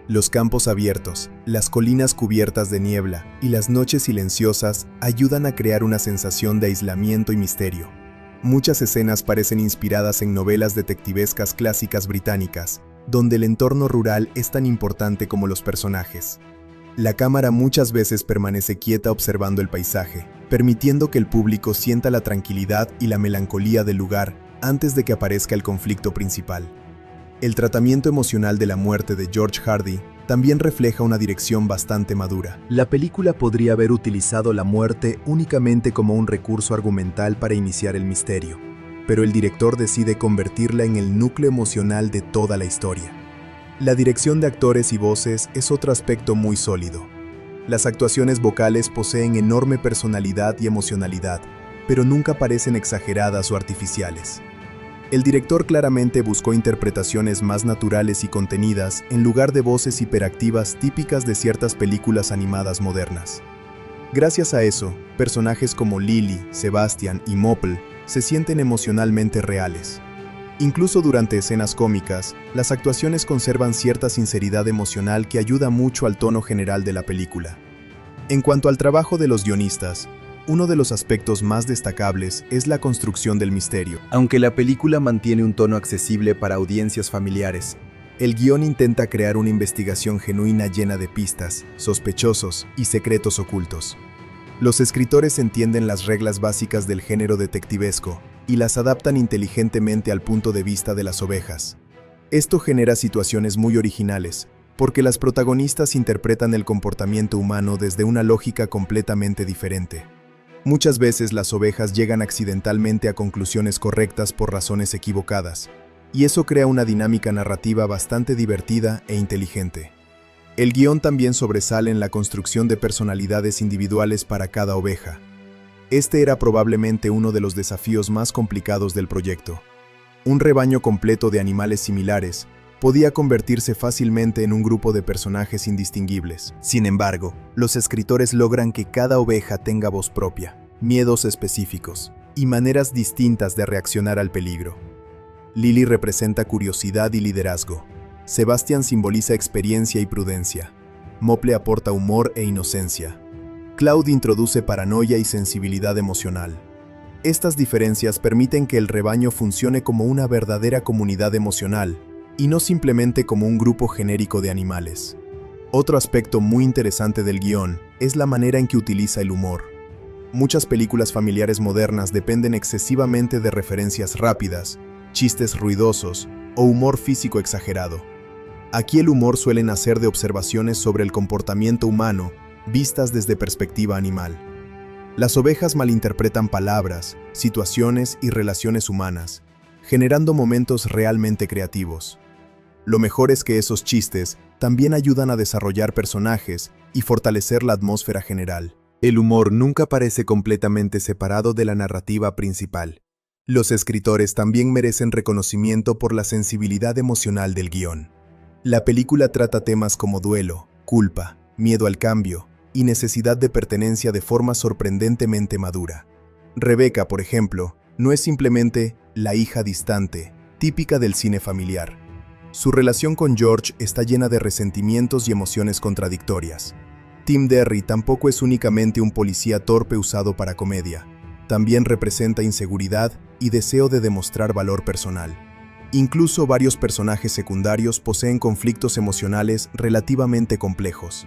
Los campos abiertos, las colinas cubiertas de niebla y las noches silenciosas ayudan a crear una sensación de aislamiento y misterio. Muchas escenas parecen inspiradas en novelas detectivescas clásicas británicas, donde el entorno rural es tan importante como los personajes. La cámara muchas veces permanece quieta observando el paisaje, permitiendo que el público sienta la tranquilidad y la melancolía del lugar antes de que aparezca el conflicto principal. El tratamiento emocional de la muerte de George Hardy también refleja una dirección bastante madura. La película podría haber utilizado la muerte únicamente como un recurso argumental para iniciar el misterio, pero el director decide convertirla en el núcleo emocional de toda la historia. La dirección de actores y voces es otro aspecto muy sólido. Las actuaciones vocales poseen enorme personalidad y emocionalidad, pero nunca parecen exageradas o artificiales. El director claramente buscó interpretaciones más naturales y contenidas en lugar de voces hiperactivas típicas de ciertas películas animadas modernas. Gracias a eso, personajes como Lily, Sebastian y Mopple se sienten emocionalmente reales. Incluso durante escenas cómicas, las actuaciones conservan cierta sinceridad emocional que ayuda mucho al tono general de la película. En cuanto al trabajo de los guionistas, uno de los aspectos más destacables es la construcción del misterio. Aunque la película mantiene un tono accesible para audiencias familiares, el guión intenta crear una investigación genuina llena de pistas, sospechosos y secretos ocultos. Los escritores entienden las reglas básicas del género detectivesco y las adaptan inteligentemente al punto de vista de las ovejas. Esto genera situaciones muy originales, porque las protagonistas interpretan el comportamiento humano desde una lógica completamente diferente. Muchas veces las ovejas llegan accidentalmente a conclusiones correctas por razones equivocadas, y eso crea una dinámica narrativa bastante divertida e inteligente. El guión también sobresale en la construcción de personalidades individuales para cada oveja. Este era probablemente uno de los desafíos más complicados del proyecto. Un rebaño completo de animales similares podía convertirse fácilmente en un grupo de personajes indistinguibles. Sin embargo, los escritores logran que cada oveja tenga voz propia, miedos específicos y maneras distintas de reaccionar al peligro. Lily representa curiosidad y liderazgo. Sebastian simboliza experiencia y prudencia. Mopple aporta humor e inocencia. Cloud introduce paranoia y sensibilidad emocional. Estas diferencias permiten que el rebaño funcione como una verdadera comunidad emocional, y no simplemente como un grupo genérico de animales. Otro aspecto muy interesante del guión es la manera en que utiliza el humor. Muchas películas familiares modernas dependen excesivamente de referencias rápidas, chistes ruidosos o humor físico exagerado. Aquí el humor suele nacer de observaciones sobre el comportamiento humano vistas desde perspectiva animal. Las ovejas malinterpretan palabras, situaciones y relaciones humanas, generando momentos realmente creativos. Lo mejor es que esos chistes también ayudan a desarrollar personajes y fortalecer la atmósfera general. El humor nunca parece completamente separado de la narrativa principal. Los escritores también merecen reconocimiento por la sensibilidad emocional del guión. La película trata temas como duelo, culpa, miedo al cambio y necesidad de pertenencia de forma sorprendentemente madura. Rebecca, por ejemplo, no es simplemente la hija distante, típica del cine familiar. Su relación con George está llena de resentimientos y emociones contradictorias. Tim Derry tampoco es únicamente un policía torpe usado para comedia. También representa inseguridad y deseo de demostrar valor personal. Incluso varios personajes secundarios poseen conflictos emocionales relativamente complejos.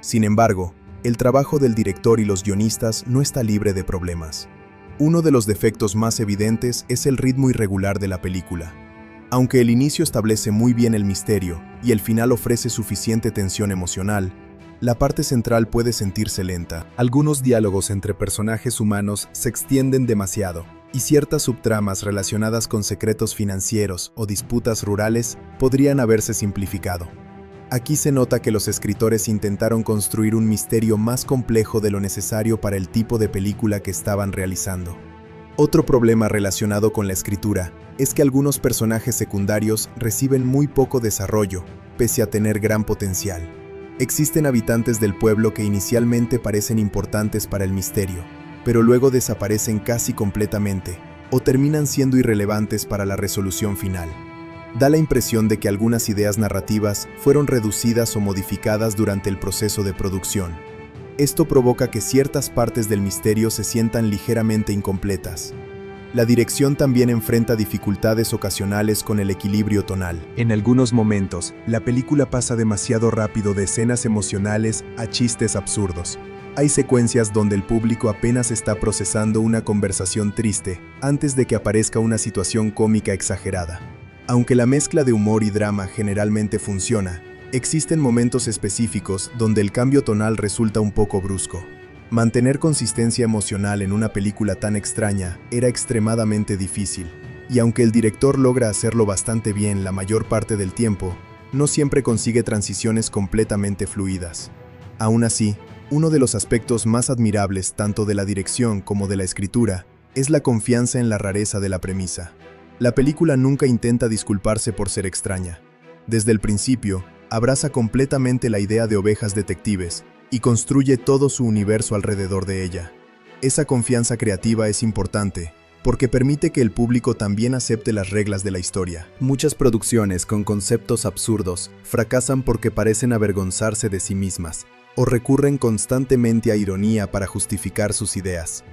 Sin embargo, el trabajo del director y los guionistas no está libre de problemas. Uno de los defectos más evidentes es el ritmo irregular de la película. Aunque el inicio establece muy bien el misterio y el final ofrece suficiente tensión emocional, la parte central puede sentirse lenta. Algunos diálogos entre personajes humanos se extienden demasiado, y ciertas subtramas relacionadas con secretos financieros o disputas rurales podrían haberse simplificado. Aquí se nota que los escritores intentaron construir un misterio más complejo de lo necesario para el tipo de película que estaban realizando. Otro problema relacionado con la escritura es que algunos personajes secundarios reciben muy poco desarrollo, pese a tener gran potencial. Existen habitantes del pueblo que inicialmente parecen importantes para el misterio, pero luego desaparecen casi completamente o terminan siendo irrelevantes para la resolución final. Da la impresión de que algunas ideas narrativas fueron reducidas o modificadas durante el proceso de producción. Esto provoca que ciertas partes del misterio se sientan ligeramente incompletas. La dirección también enfrenta dificultades ocasionales con el equilibrio tonal. En algunos momentos, la película pasa demasiado rápido de escenas emocionales a chistes absurdos. Hay secuencias donde el público apenas está procesando una conversación triste antes de que aparezca una situación cómica exagerada. Aunque la mezcla de humor y drama generalmente funciona, existen momentos específicos donde el cambio tonal resulta un poco brusco. Mantener consistencia emocional en una película tan extraña era extremadamente difícil, y aunque el director logra hacerlo bastante bien la mayor parte del tiempo, no siempre consigue transiciones completamente fluidas. Aún así, uno de los aspectos más admirables tanto de la dirección como de la escritura es la confianza en la rareza de la premisa. La película nunca intenta disculparse por ser extraña. Desde el principio, abraza completamente la idea de ovejas detectives y construye todo su universo alrededor de ella. Esa confianza creativa es importante, porque permite que el público también acepte las reglas de la historia. Muchas producciones con conceptos absurdos fracasan porque parecen avergonzarse de sí mismas, o recurren constantemente a ironía para justificar sus ideas.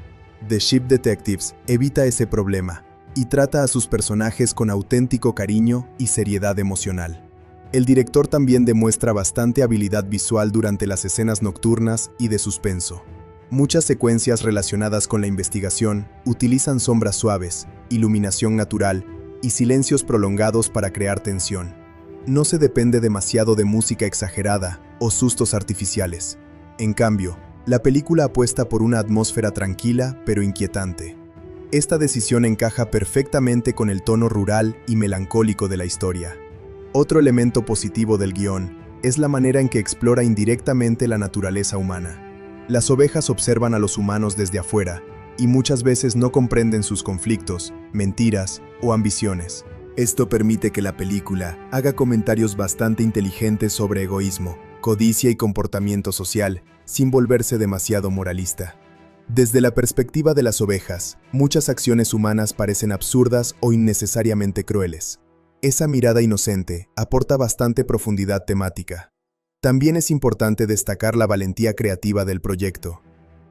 The Ship Detectives evita ese problema y trata a sus personajes con auténtico cariño y seriedad emocional. El director también demuestra bastante habilidad visual durante las escenas nocturnas y de suspenso. Muchas secuencias relacionadas con la investigación utilizan sombras suaves, iluminación natural y silencios prolongados para crear tensión. No se depende demasiado de música exagerada o sustos artificiales. En cambio, la película apuesta por una atmósfera tranquila pero inquietante. Esta decisión encaja perfectamente con el tono rural y melancólico de la historia. Otro elemento positivo del guión es la manera en que explora indirectamente la naturaleza humana. Las ovejas observan a los humanos desde afuera y muchas veces no comprenden sus conflictos, mentiras o ambiciones. Esto permite que la película haga comentarios bastante inteligentes sobre egoísmo, codicia y comportamiento social, sin volverse demasiado moralista. Desde la perspectiva de las ovejas, muchas acciones humanas parecen absurdas o innecesariamente crueles. Esa mirada inocente aporta bastante profundidad temática. También es importante destacar la valentía creativa del proyecto.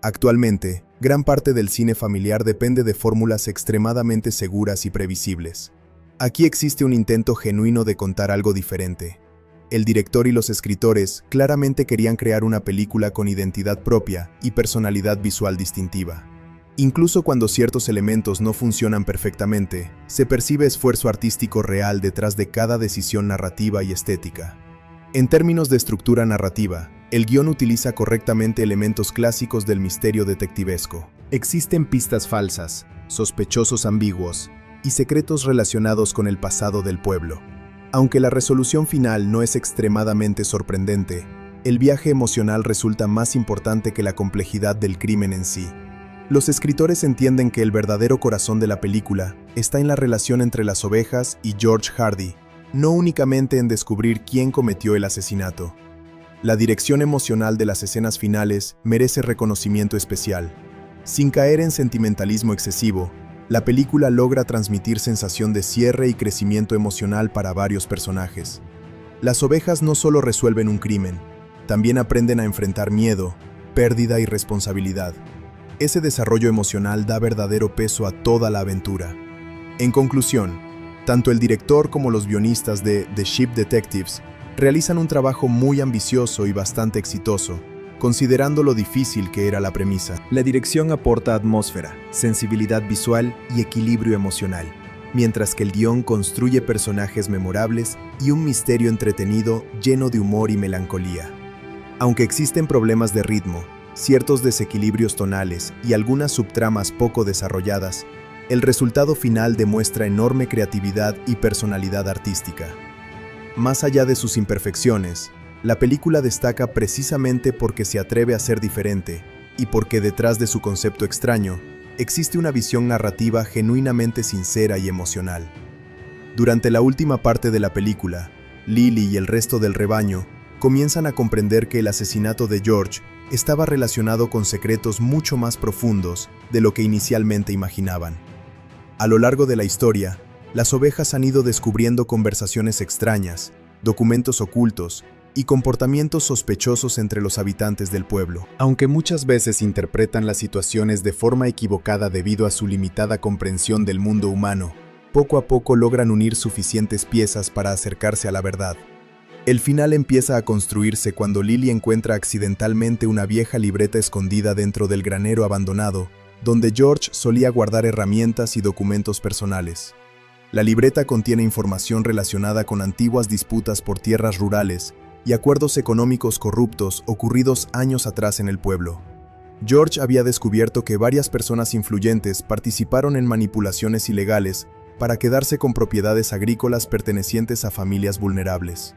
Actualmente, gran parte del cine familiar depende de fórmulas extremadamente seguras y previsibles. Aquí existe un intento genuino de contar algo diferente. El director y los escritores claramente querían crear una película con identidad propia y personalidad visual distintiva. Incluso cuando ciertos elementos no funcionan perfectamente, se percibe esfuerzo artístico real detrás de cada decisión narrativa y estética. En términos de estructura narrativa, el guión utiliza correctamente elementos clásicos del misterio detectivesco. Existen pistas falsas, sospechosos ambiguos y secretos relacionados con el pasado del pueblo. Aunque la resolución final no es extremadamente sorprendente, el viaje emocional resulta más importante que la complejidad del crimen en sí. Los escritores entienden que el verdadero corazón de la película está en la relación entre las ovejas y George Hardy, no únicamente en descubrir quién cometió el asesinato. La dirección emocional de las escenas finales merece reconocimiento especial. Sin caer en sentimentalismo excesivo, la película logra transmitir sensación de cierre y crecimiento emocional para varios personajes. Las ovejas no solo resuelven un crimen, también aprenden a enfrentar miedo, pérdida y responsabilidad. Ese desarrollo emocional da verdadero peso a toda la aventura. En conclusión, tanto el director como los guionistas de The Ship Detectives realizan un trabajo muy ambicioso y bastante exitoso, considerando lo difícil que era la premisa. La dirección aporta atmósfera, sensibilidad visual y equilibrio emocional, mientras que el guión construye personajes memorables y un misterio entretenido lleno de humor y melancolía. Aunque existen problemas de ritmo, ciertos desequilibrios tonales y algunas subtramas poco desarrolladas, El resultado final demuestra enorme creatividad y personalidad artística. Más allá de sus imperfecciones, la película destaca precisamente porque se atreve a ser diferente y porque detrás de su concepto extraño existe una visión narrativa genuinamente sincera y emocional. Durante la última parte de la película, Lily y el resto del rebaño comienzan a comprender que el asesinato de George estaba relacionado con secretos mucho más profundos de lo que inicialmente imaginaban. A lo largo de la historia, las ovejas han ido descubriendo conversaciones extrañas, documentos ocultos y comportamientos sospechosos entre los habitantes del pueblo. Aunque muchas veces interpretan las situaciones de forma equivocada debido a su limitada comprensión del mundo humano, poco a poco logran unir suficientes piezas para acercarse a la verdad. El final empieza a construirse cuando Lily encuentra accidentalmente una vieja libreta escondida dentro del granero abandonado, donde George solía guardar herramientas y documentos personales. La libreta contiene información relacionada con antiguas disputas por tierras rurales y acuerdos económicos corruptos ocurridos años atrás en el pueblo. George había descubierto que varias personas influyentes participaron en manipulaciones ilegales para quedarse con propiedades agrícolas pertenecientes a familias vulnerables.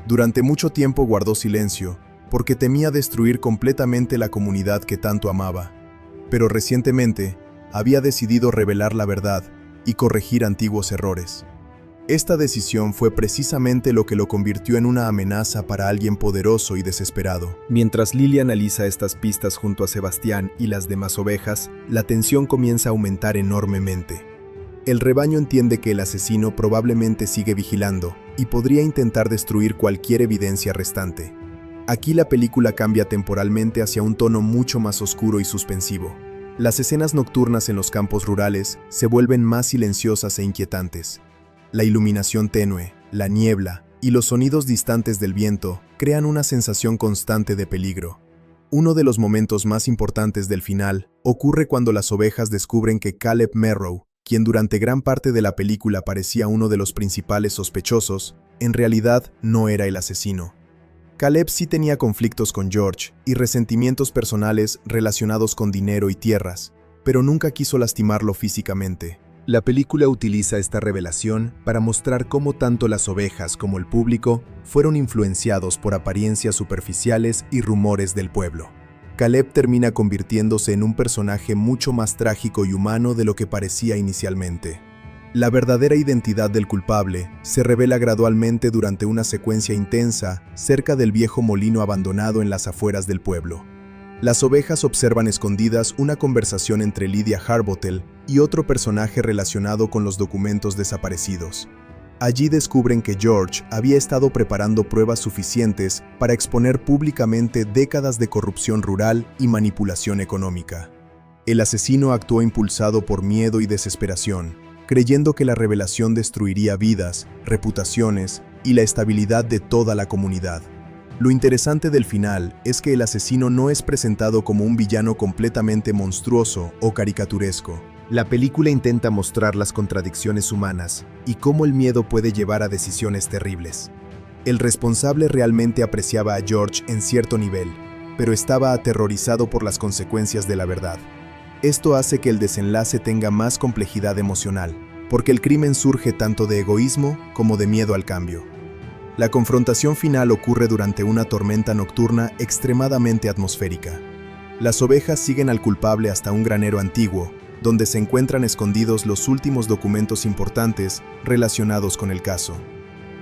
Durante mucho tiempo guardó silencio, porque temía destruir completamente la comunidad que tanto amaba. Pero recientemente, había decidido revelar la verdad y corregir antiguos errores. Esta decisión fue precisamente lo que lo convirtió en una amenaza para alguien poderoso y desesperado. Mientras Lily analiza estas pistas junto a Sebastián y las demás ovejas, la tensión comienza a aumentar enormemente. El rebaño entiende que el asesino probablemente sigue vigilando y podría intentar destruir cualquier evidencia restante. Aquí la película cambia temporalmente hacia un tono mucho más oscuro y suspensivo. Las escenas nocturnas en los campos rurales se vuelven más silenciosas e inquietantes. La iluminación tenue, la niebla y los sonidos distantes del viento crean una sensación constante de peligro. Uno de los momentos más importantes del final ocurre cuando las ovejas descubren que Caleb Merrow, quien durante gran parte de la película parecía uno de los principales sospechosos, en realidad no era el asesino. Caleb sí tenía conflictos con George y resentimientos personales relacionados con dinero y tierras, pero nunca quiso lastimarlo físicamente. La película utiliza esta revelación para mostrar cómo tanto las ovejas como el público fueron influenciados por apariencias superficiales y rumores del pueblo. Caleb termina convirtiéndose en un personaje mucho más trágico y humano de lo que parecía inicialmente. La verdadera identidad del culpable se revela gradualmente durante una secuencia intensa cerca del viejo molino abandonado en las afueras del pueblo. Las ovejas observan escondidas una conversación entre Lydia Harbottle y otro personaje relacionado con los documentos desaparecidos. Allí descubren que George había estado preparando pruebas suficientes para exponer públicamente décadas de corrupción rural y manipulación económica. El asesino actuó impulsado por miedo y desesperación, creyendo que la revelación destruiría vidas, reputaciones y la estabilidad de toda la comunidad. Lo interesante del final es que el asesino no es presentado como un villano completamente monstruoso o caricaturesco. La película intenta mostrar las contradicciones humanas y cómo el miedo puede llevar a decisiones terribles. El responsable realmente apreciaba a George en cierto nivel, pero estaba aterrorizado por las consecuencias de la verdad. Esto hace que el desenlace tenga más complejidad emocional, porque el crimen surge tanto de egoísmo como de miedo al cambio. La confrontación final ocurre durante una tormenta nocturna extremadamente atmosférica. Las ovejas siguen al culpable hasta un granero antiguo, donde se encuentran escondidos los últimos documentos importantes relacionados con el caso.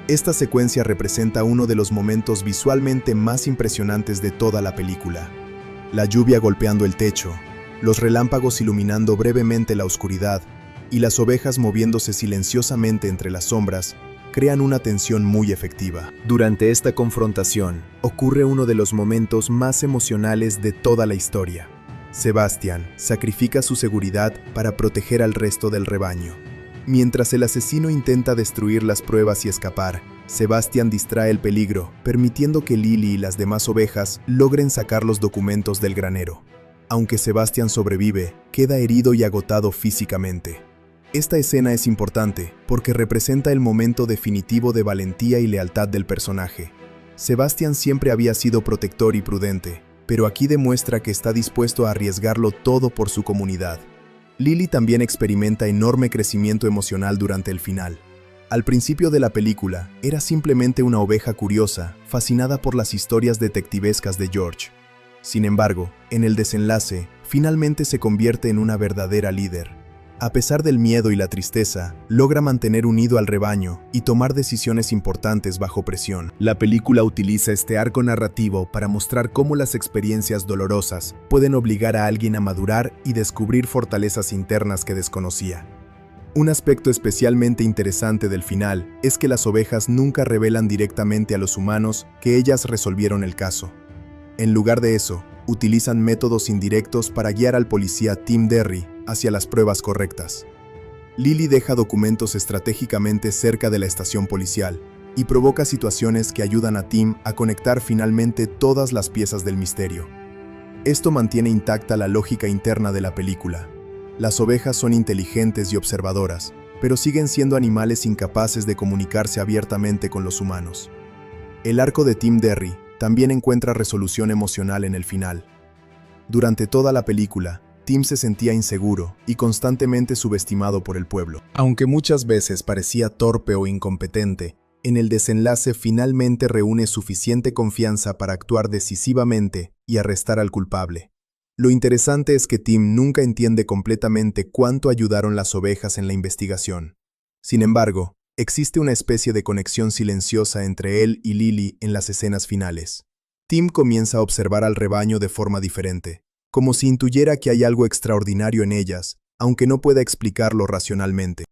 Esta secuencia representa uno de los momentos visualmente más impresionantes de toda la película. La lluvia golpeando el techo, los relámpagos iluminando brevemente la oscuridad y las ovejas moviéndose silenciosamente entre las sombras crean una tensión muy efectiva. Durante esta confrontación, ocurre uno de los momentos más emocionales de toda la historia. Sebastián sacrifica su seguridad para proteger al resto del rebaño. Mientras el asesino intenta destruir las pruebas y escapar, Sebastián distrae el peligro, permitiendo que Lily y las demás ovejas logren sacar los documentos del granero. Aunque Sebastián sobrevive, queda herido y agotado físicamente. Esta escena es importante porque representa el momento definitivo de valentía y lealtad del personaje. Sebastián siempre había sido protector y prudente, pero aquí demuestra que está dispuesto a arriesgarlo todo por su comunidad. Lily también experimenta enorme crecimiento emocional durante el final. Al principio de la película, era simplemente una oveja curiosa, fascinada por las historias detectivescas de George. Sin embargo, en el desenlace, finalmente se convierte en una verdadera líder. A pesar del miedo y la tristeza, logra mantener unido al rebaño y tomar decisiones importantes bajo presión. La película utiliza este arco narrativo para mostrar cómo las experiencias dolorosas pueden obligar a alguien a madurar y descubrir fortalezas internas que desconocía. Un aspecto especialmente interesante del final es que las ovejas nunca revelan directamente a los humanos que ellas resolvieron el caso. En lugar de eso, utilizan métodos indirectos para guiar al policía Tim Derry hacia las pruebas correctas. Lily deja documentos estratégicamente cerca de la estación policial y provoca situaciones que ayudan a Tim a conectar finalmente todas las piezas del misterio. Esto mantiene intacta la lógica interna de la película. Las ovejas son inteligentes y observadoras, pero siguen siendo animales incapaces de comunicarse abiertamente con los humanos. El arco de Tim Derry también encuentra resolución emocional en el final. Durante toda la película, Tim se sentía inseguro y constantemente subestimado por el pueblo. Aunque muchas veces parecía torpe o incompetente, en el desenlace finalmente reúne suficiente confianza para actuar decisivamente y arrestar al culpable. Lo interesante es que Tim nunca entiende completamente cuánto ayudaron las ovejas en la investigación. Sin embargo, existe una especie de conexión silenciosa entre él y Lily en las escenas finales. Tim comienza a observar al rebaño de forma diferente, como si intuyera que hay algo extraordinario en ellas, aunque no pueda explicarlo racionalmente.